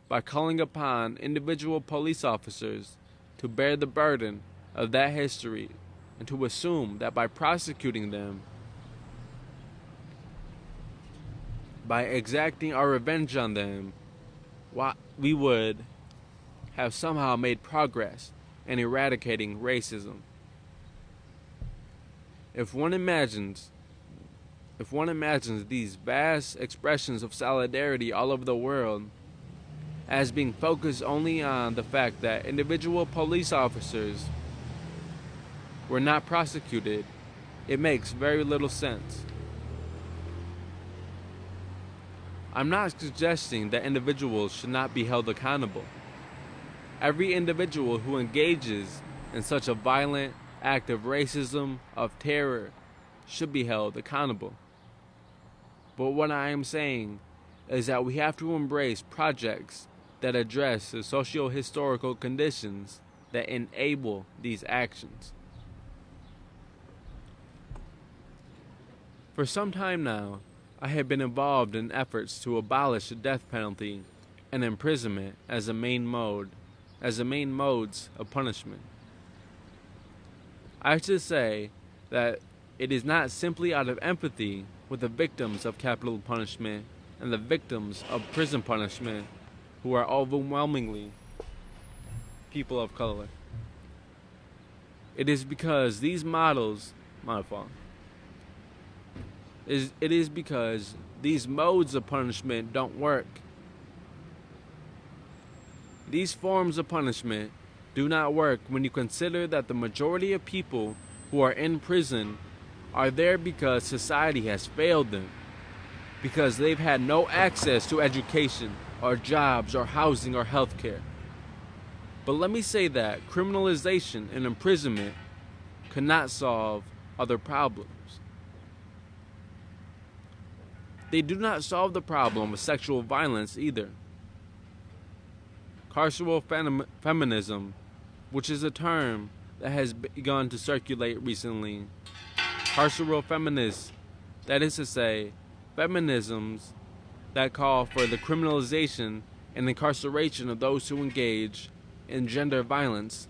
by calling upon individual police officers to bear the burden of that history and to assume that by prosecuting them, by exacting our revenge on them, we would have somehow made progress in eradicating racism? If one imagines these vast expressions of solidarity all over the world as being focused only on the fact that individual police officers were not prosecuted, it makes very little sense. I'm not suggesting that individuals should not be held accountable. Every individual who engages in such a violent act of racism, of terror, should be held accountable. But what I am saying is that we have to embrace projects that address the socio-historical conditions that enable these actions. For some time now, I have been involved in efforts to abolish the death penalty and imprisonment as a main modes of punishment. I should say that it is not simply out of empathy with the victims of capital punishment and the victims of prison punishment, who are overwhelmingly people of color. It is because these models, it is because these modes of punishment don't work. These forms of punishment do not work when you consider that the majority of people who are in prison are there because society has failed them, because they've had no access to education or jobs or housing or health care. But let me say that criminalization and imprisonment cannot solve other problems. They do not solve the problem of sexual violence either. Carceral feminism, which is a term that has begun to circulate recently, carceral feminists, that is to say, feminisms that call for the criminalization and incarceration of those who engage in gender violence,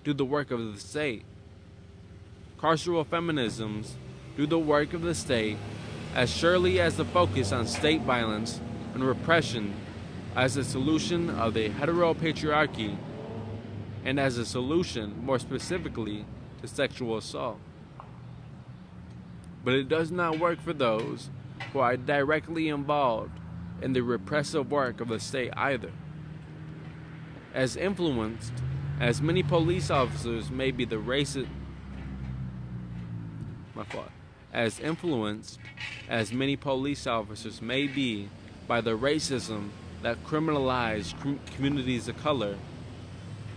do the work of the state. Carceral feminisms do the work of the state as surely as the focus on state violence and repression as a solution of the heteropatriarchy, and as a solution, more specifically, to sexual assault. But it does not work for those who are directly involved in the repressive work of the state either. As influenced as many police officers may be the racist, as influenced as many police officers may be by the racism that criminalized communities of color,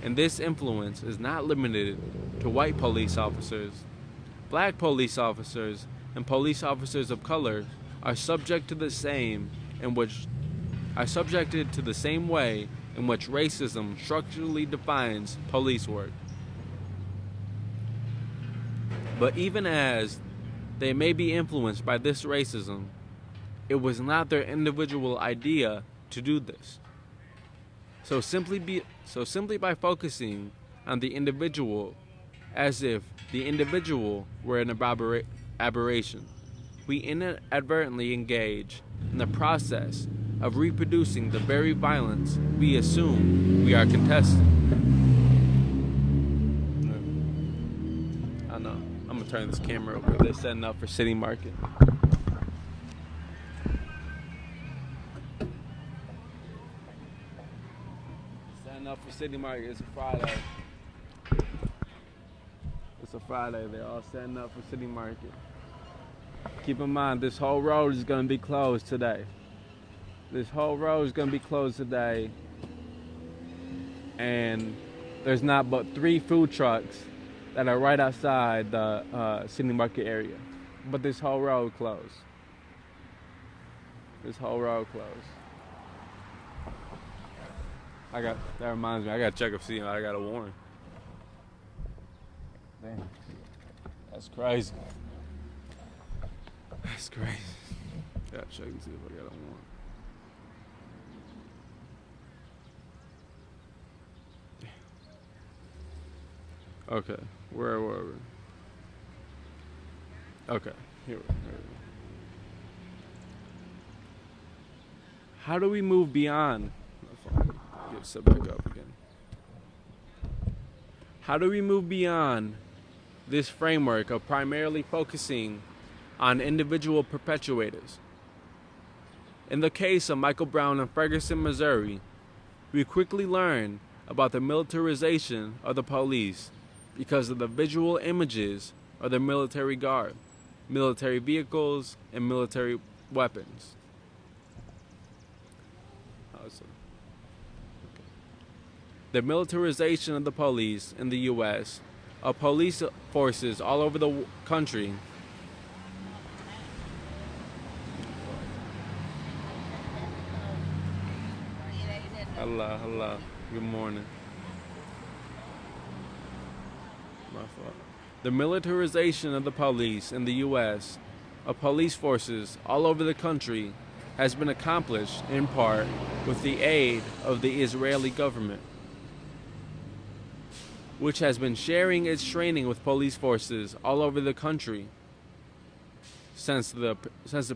and this influence is not limited to white police officers. Black police officers and police officers of color are subjected to the same way in which racism structurally defines police work. But even as they may be influenced by this racism, it was not their individual idea to do this. So simply by focusing on the individual as if the individual were an aberration, we inadvertently engage in the process of reproducing the very violence we assume we are contesting. I know. I'm gonna turn this camera over. They're setting up for City Market. Setting up for City Market. It's a Friday. It's a Friday. They're all setting up for City Market. Keep in mind, this whole road is gonna be closed today. This whole road is gonna be closed today, and there's not but 3 food trucks that are right outside the City Market area. But this whole road closed. This whole road closed. That reminds me, I gotta check if I got a warrant. Damn. That's crazy. That's crazy. Gotta check and see if I got a warrant. Okay, where were we? Okay, here we go. How do we move beyond? Get set back up again. How do we move beyond this framework of primarily focusing on individual perpetrators? In the case of Michael Brown in Ferguson, Missouri, we quickly learn about the militarization of the police because of the visual images of the military guard, military vehicles, and military weapons. The militarization of the police in the U.S., of police forces all over the country, Hello. Good morning. My fault. The militarization of the police in the U.S., of police forces all over the country, has been accomplished in part with the aid of the Israeli government, which has been sharing its training with police forces all over the country since the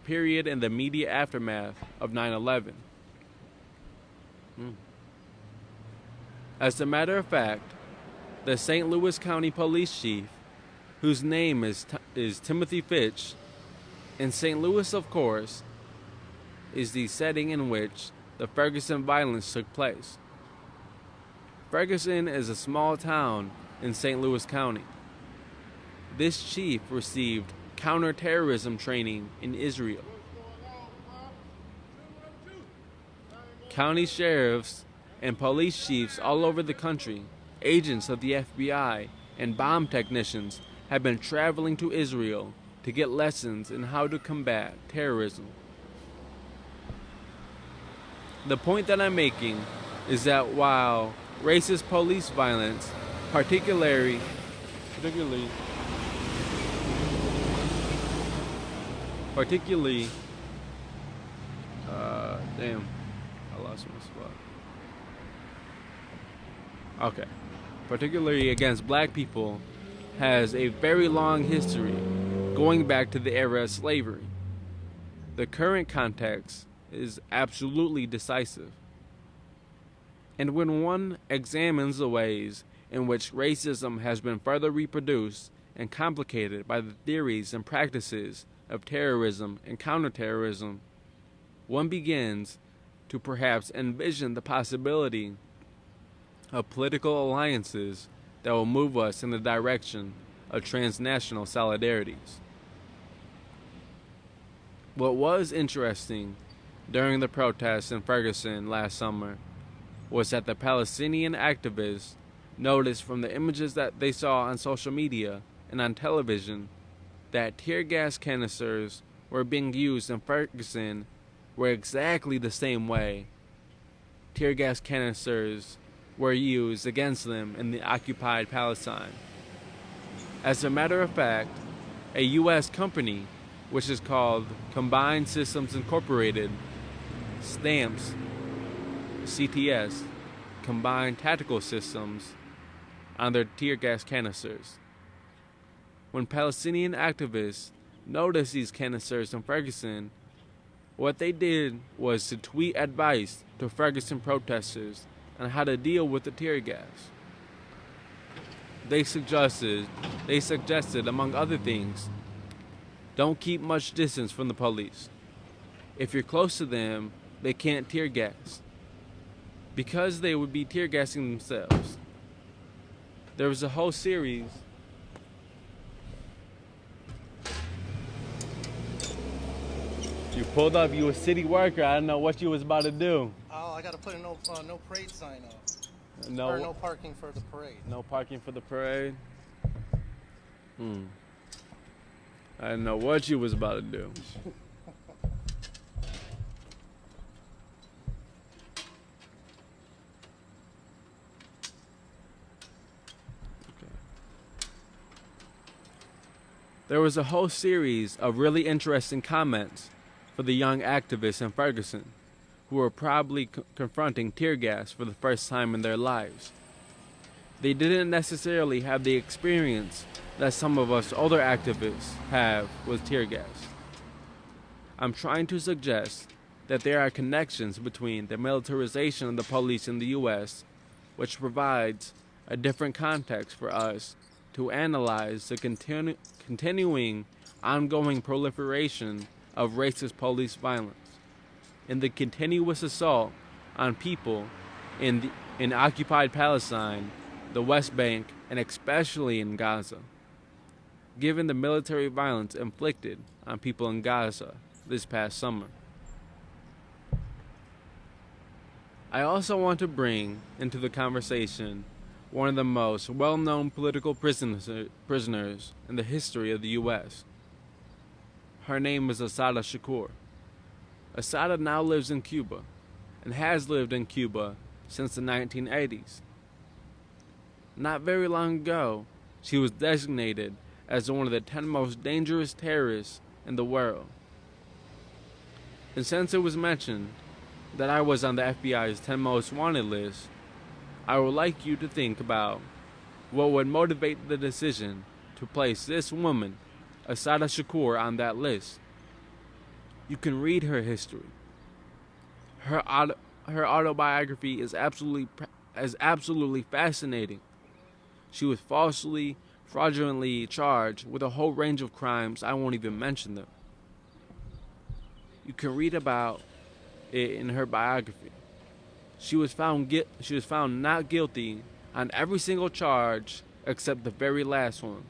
period in the immediate aftermath of 9/11. As a matter of fact, the St. Louis County Police Chief, whose name is Timothy Fitch, in St. Louis, of course, is the setting in which the Ferguson violence took place. Ferguson is a small town in St. Louis County. This chief received counterterrorism training in Israel. County sheriffs and police chiefs all over the country, agents of the FBI, and bomb technicians have been traveling to Israel to get lessons in how to combat terrorism. The point that I'm making is that while racist police violence, particularly particularly, damn, I lost my spot. Okay, particularly against black people, has a very long history, going back to the era of slavery. The current context is absolutely decisive. And when one examines the ways in which racism has been further reproduced and complicated by the theories and practices of terrorism and counterterrorism, one begins to perhaps envision the possibility of political alliances that will move us in the direction of transnational solidarities. What was interesting during the protests in Ferguson last summer was that the Palestinian activists noticed from the images that they saw on social media and on television that tear gas canisters were being used in Ferguson were exactly the same way tear gas canisters were used against them in the occupied Palestine. As a matter of fact, a U.S. company, which is called Combined Systems Incorporated, stamps CTS, Combined Tactical Systems, on their tear gas canisters. When Palestinian activists noticed these canisters in Ferguson, what they did was to tweet advice to Ferguson protesters on how to deal with the tear gas. They suggested, among other things, don't keep much distance from the police. If you're close to them, they can't tear gas, because they would be tear gassing themselves. There was a whole series You pulled up, you a city worker. I didn't know what you was about to do. Oh, I gotta put a no parade sign up. No, or no parking for the parade. No parking for the parade? I didn't know what you was about to do. There was a whole series of really interesting comments for the young activists in Ferguson who were probably confronting tear gas for the first time in their lives. They didn't necessarily have the experience that some of us older activists have with tear gas. I'm trying to suggest that there are connections between the militarization of the police in the U.S., which provides a different context for us to analyze the continuing, ongoing proliferation of racist police violence, and the continuous assault on people in occupied Palestine, the West Bank, and especially in Gaza, given the military violence inflicted on people in Gaza this past summer. I also want to bring into the conversation one of the most well-known political prisoners in the history of the U.S. Her name is Assata Shakur. Assata now lives in Cuba and has lived in Cuba since the 1980s. Not very long ago, she was designated as one of the 10 most dangerous terrorists in the world. And since it was mentioned that I was on the FBI's 10 most wanted list, I would like you to think about what would motivate the decision to place this woman, Assata Shakur, on that list. You can read her history. Her autobiography is absolutely fascinating. She was falsely, fraudulently charged with a whole range of crimes. I won't even mention them. You can read about it in her biography. She was found not guilty on every single charge except the very last one.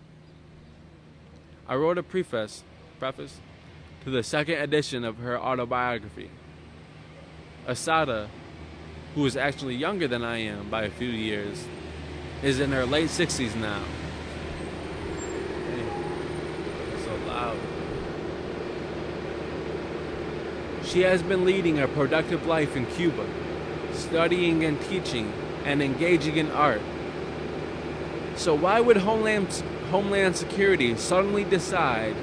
I wrote a preface to the second edition of her autobiography. Assata, who is actually younger than I am by a few years, is in her late 60s now. It's so loud. She has been leading a productive life in Cuba, studying and teaching and engaging in art. So why would Homeland Security suddenly decide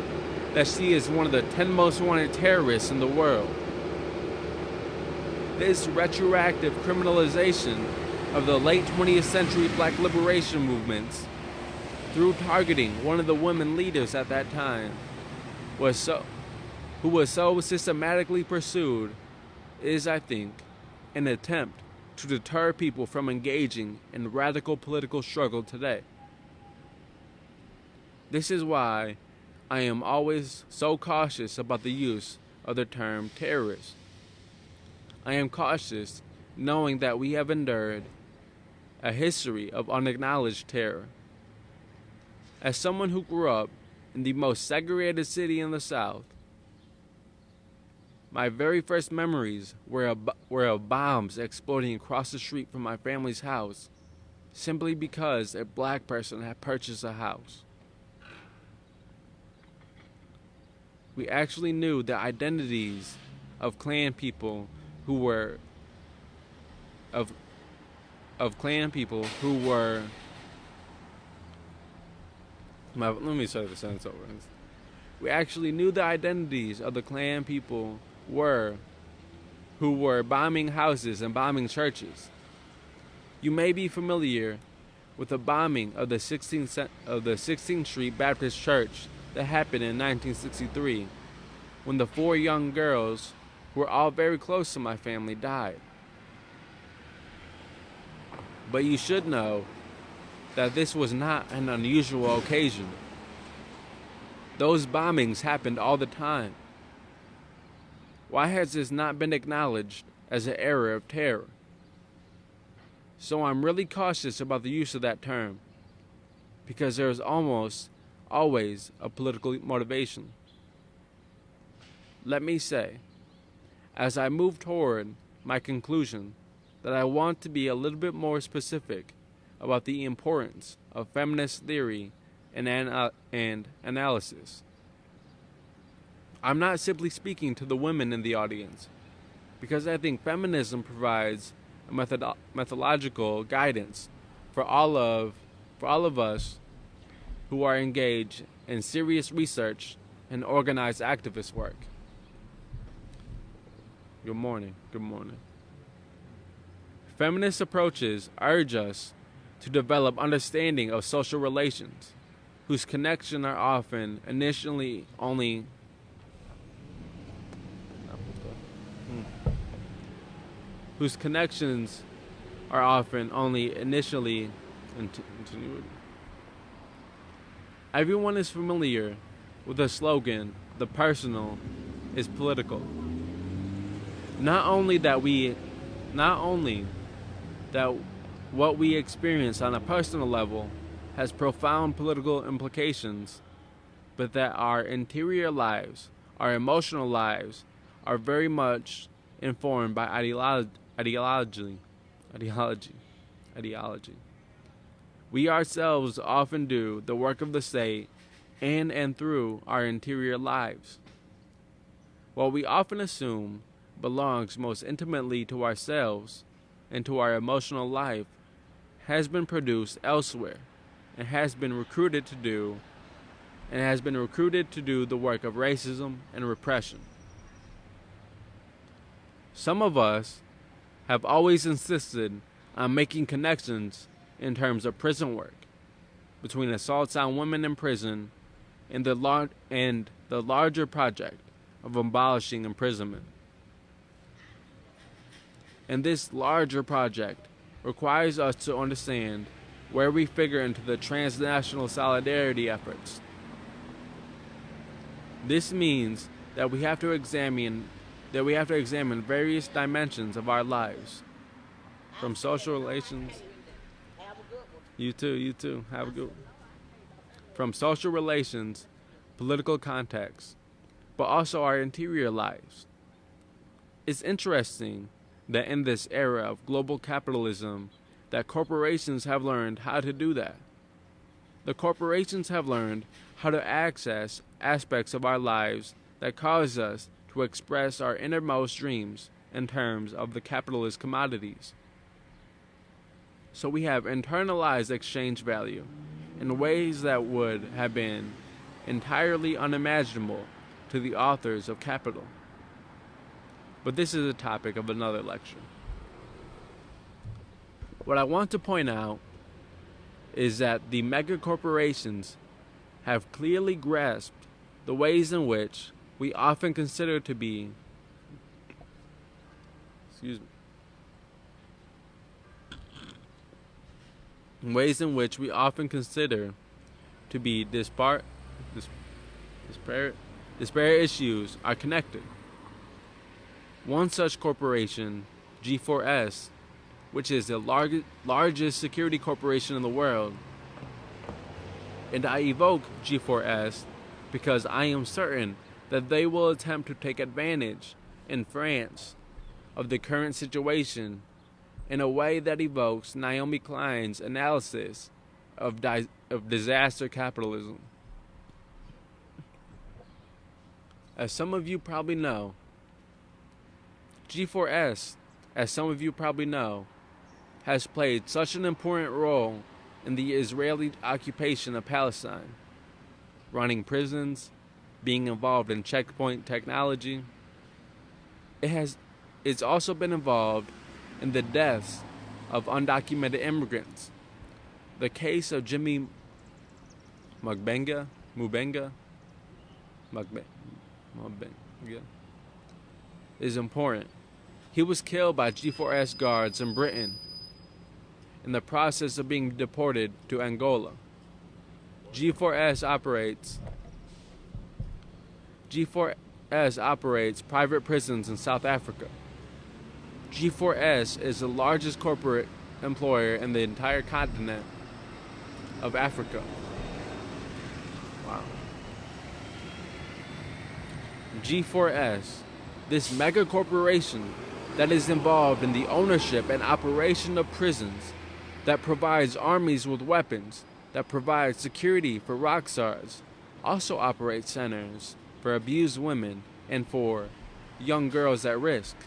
that she is one of the 10 most wanted terrorists in the world. This retroactive criminalization of the late 20th century black liberation movements through targeting one of the women leaders at that time who was so systematically pursued is, I think, an attempt to deter people from engaging in radical political struggle today. This is why I am always so cautious about the use of the term terrorist. I am cautious knowing that we have endured a history of unacknowledged terror. As someone who grew up in the most segregated city in the South, my very first memories were of bombs exploding across the street from my family's house simply because a black person had purchased a house. We actually knew the identities of Klan people who were let me start the sentence over. We actually knew the identities of the Klan people who were bombing houses and bombing churches. You may be familiar with the bombing of the 16th Street Baptist Church that happened in 1963, when the 4 young girls who were all very close to my family died. But you should know that this was not an unusual occasion. Those bombings happened all the time. Why has this not been acknowledged as an era of terror? So I'm really cautious about the use of that term, because there is almost always a political motivation. Let me say, as I move toward my conclusion, that I want to be a little bit more specific about the importance of feminist theory and analysis. I'm not simply speaking to the women in the audience, because I think feminism provides a methodological guidance for all of us who are engaged in serious research and organized activist work. Good morning. Feminist approaches urge us to develop understanding of social relations, whose connections are often initially only continued. Everyone is familiar with the slogan, "The personal is political." Not only that what we experience on a personal level has profound political implications, but that our interior lives, our emotional lives, are very much informed by ideology. We ourselves often do the work of the state in and through our interior lives. What we often assume belongs most intimately to ourselves and to our emotional life has been produced elsewhere and has been recruited to do the work of racism and repression. Some of us have always insisted on making connections in terms of prison work between assaults on women in prison and the larger project of abolishing imprisonment. And this larger project requires us to understand where we figure into the transnational solidarity efforts. This means that we have to examine various dimensions of our lives, from social relations. You too. Have a good one. From social relations, political context, but also our interior lives. It's interesting that in this era of global capitalism, that corporations have learned how to do that. The corporations have learned how to access aspects of our lives that cause us to express our innermost dreams in terms of the capitalist commodities. So we have internalized exchange value in ways that would have been entirely unimaginable to the authors of Capital. But this is a topic of another lecture. What I want to point out is that the mega corporations have clearly grasped the ways in which we often consider to be ways in which we often consider to be disparate issues are connected. One such corporation, G4S, which is the largest security corporation in the world, and I evoke G4S because I am certain that they will attempt to take advantage in France of the current situation in a way that evokes Naomi Klein's analysis of disaster capitalism. As some of you probably know, G4S, has played such an important role in the Israeli occupation of Palestine, running prisons, being involved in checkpoint technology. It's also been involved in the deaths of undocumented immigrants. The case of Jimmy Mubenga is important. He was killed by G4S guards in Britain in the process of being deported to Angola. G4S operates private prisons in South Africa. G4S is the largest corporate employer in the entire continent of Africa. Wow. G4S, this mega corporation that is involved in the ownership and operation of prisons, that provides armies with weapons, that provides security for rock stars, also operates centers for abused women and for young girls at risk.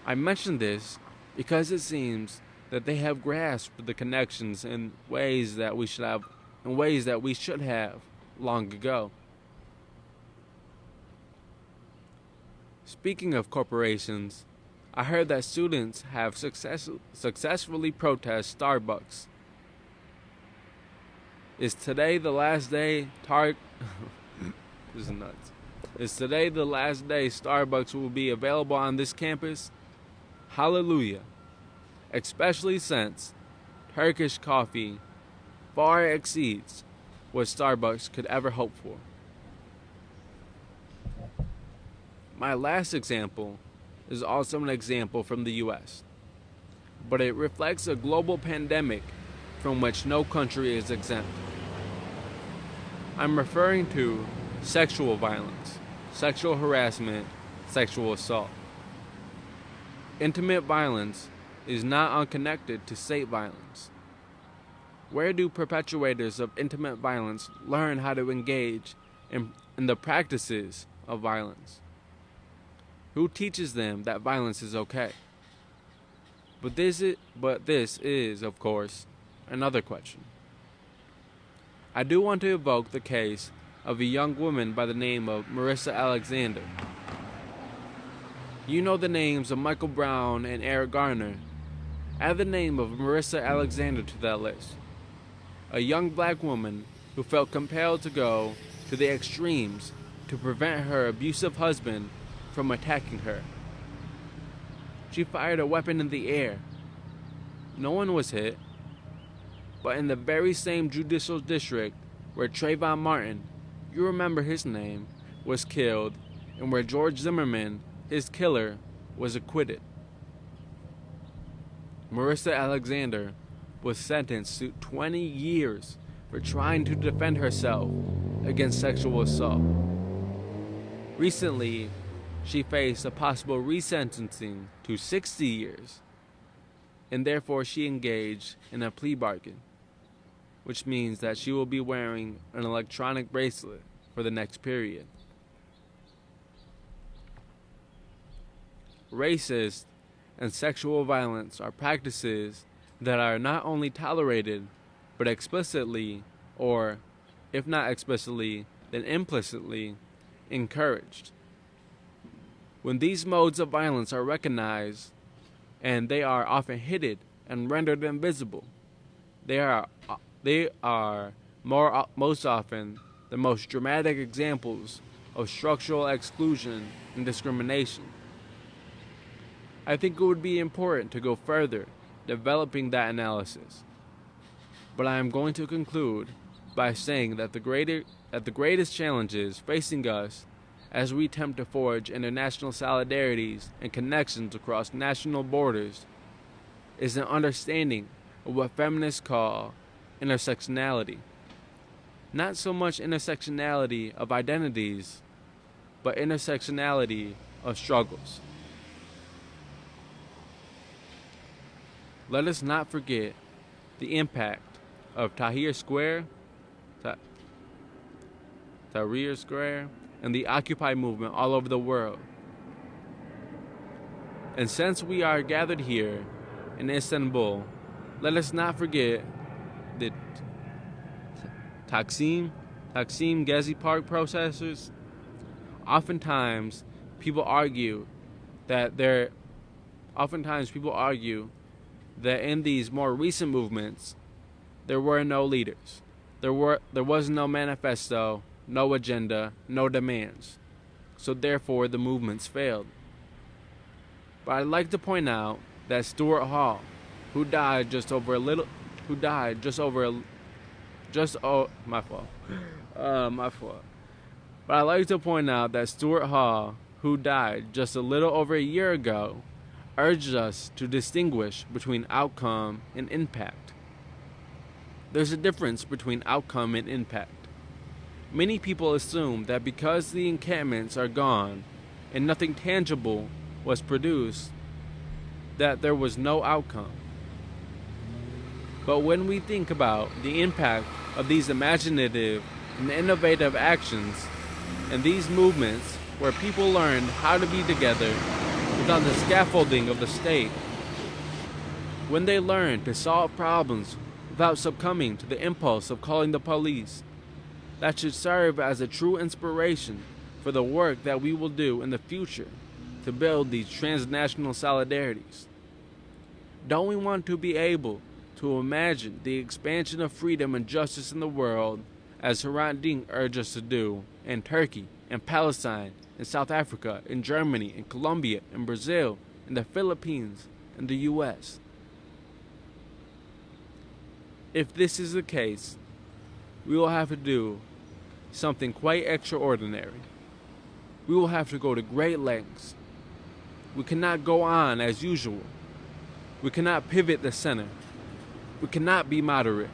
I mention this because it seems that they have grasped the connections in ways that we should have long ago. Speaking of corporations, I heard that students have successfully protested Starbucks. Is today the last day This is nuts. Is today the last day Starbucks will be available on this campus? Hallelujah. Especially since Turkish coffee far exceeds what Starbucks could ever hope for. My last example is also an example from the US, but it reflects a global pandemic from which no country is exempt. I'm referring to sexual violence, sexual harassment, sexual assault. Intimate violence is not unconnected to state violence. Where do perpetrators of intimate violence learn how to engage in the practices of violence? Who teaches them that violence is okay? But this is, of course, another question. I do want to evoke the case of a young woman by the name of Marissa Alexander. You know the names of Michael Brown and Eric Garner. Add the name of Marissa Alexander to that list. A young black woman who felt compelled to go to the extremes to prevent her abusive husband from attacking her. She fired a weapon in the air. No one was hit, but in the very same judicial district where Trayvon Martin, you remember his name, was killed, and where George Zimmerman, his killer, was acquitted. Marissa Alexander was sentenced to 20 years for trying to defend herself against sexual assault. Recently, she faced a possible resentencing to 60 years, and therefore she engaged in a plea bargain, which means that she will be wearing an electronic bracelet for the next period. Racist and sexual violence are practices that are not only tolerated, but explicitly or if not explicitly, then implicitly, encouraged. When these modes of violence are recognized, and they are often hidden and rendered invisible, they are most often the most dramatic examples of structural exclusion and discrimination. I think it would be important to go further developing that analysis, but I am going to conclude by saying that the greatest challenges facing us as we attempt to forge international solidarities and connections across national borders is an understanding of what feminists call intersectionality. Not so much intersectionality of identities, but intersectionality of struggles. Let us not forget the impact of Tahrir Square, and the Occupy movement all over the world. And since we are gathered here in Istanbul, let us not forget the Taksim Gezi Park protesters. Oftentimes people argue that in these more recent movements there were no leaders. There was no manifesto, no agenda, no demands. So therefore the movements failed. But I'd like to point out that Stuart Hall, my fault. But I'd like to point out that Stuart Hall, who died just a little over a year ago, urged us to distinguish between outcome and impact. There's a difference between outcome and impact. Many people assume that because the encampments are gone and nothing tangible was produced, that there was no outcome. But when we think about the impact of these imaginative and innovative actions and these movements where people learned how to be together without the scaffolding of the state, when they learned to solve problems without succumbing to the impulse of calling the police, that should serve as a true inspiration for the work that we will do in the future to build these transnational solidarities. Don't we want to be able to imagine the expansion of freedom and justice in the world as Hrant Dink urged us to do in Turkey, in Palestine, in South Africa, in Germany, in Colombia, in Brazil, in the Philippines, in the US? If this is the case, we will have to do something quite extraordinary. We will have to go to great lengths. We cannot go on as usual. We cannot pivot the center. We cannot be moderate.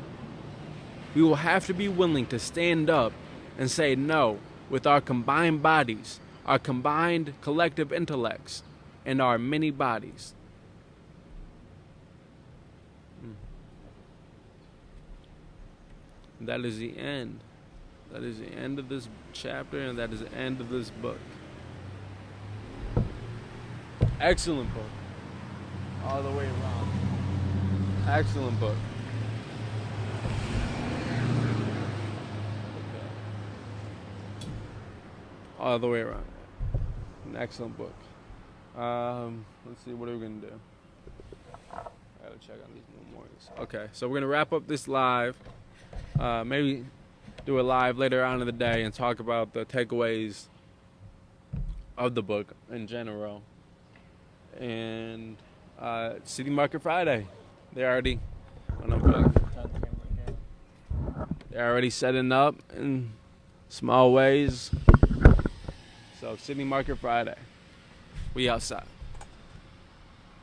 We will have to be willing to stand up and say no with our combined bodies, our combined collective intellects, and our many bodies. That is the end. That is the end of this chapter, and that is the end of this book. Excellent book. All the way around. Excellent book. All the way around. An excellent book. Let's see, what are we going to do? I gotta check on these memorials. Okay, so we're going to wrap up this live. Maybe do a live later on in the day and talk about the takeaways of the book in general. And City Market Friday. They're already setting up in small ways. So City Market Friday. We outside.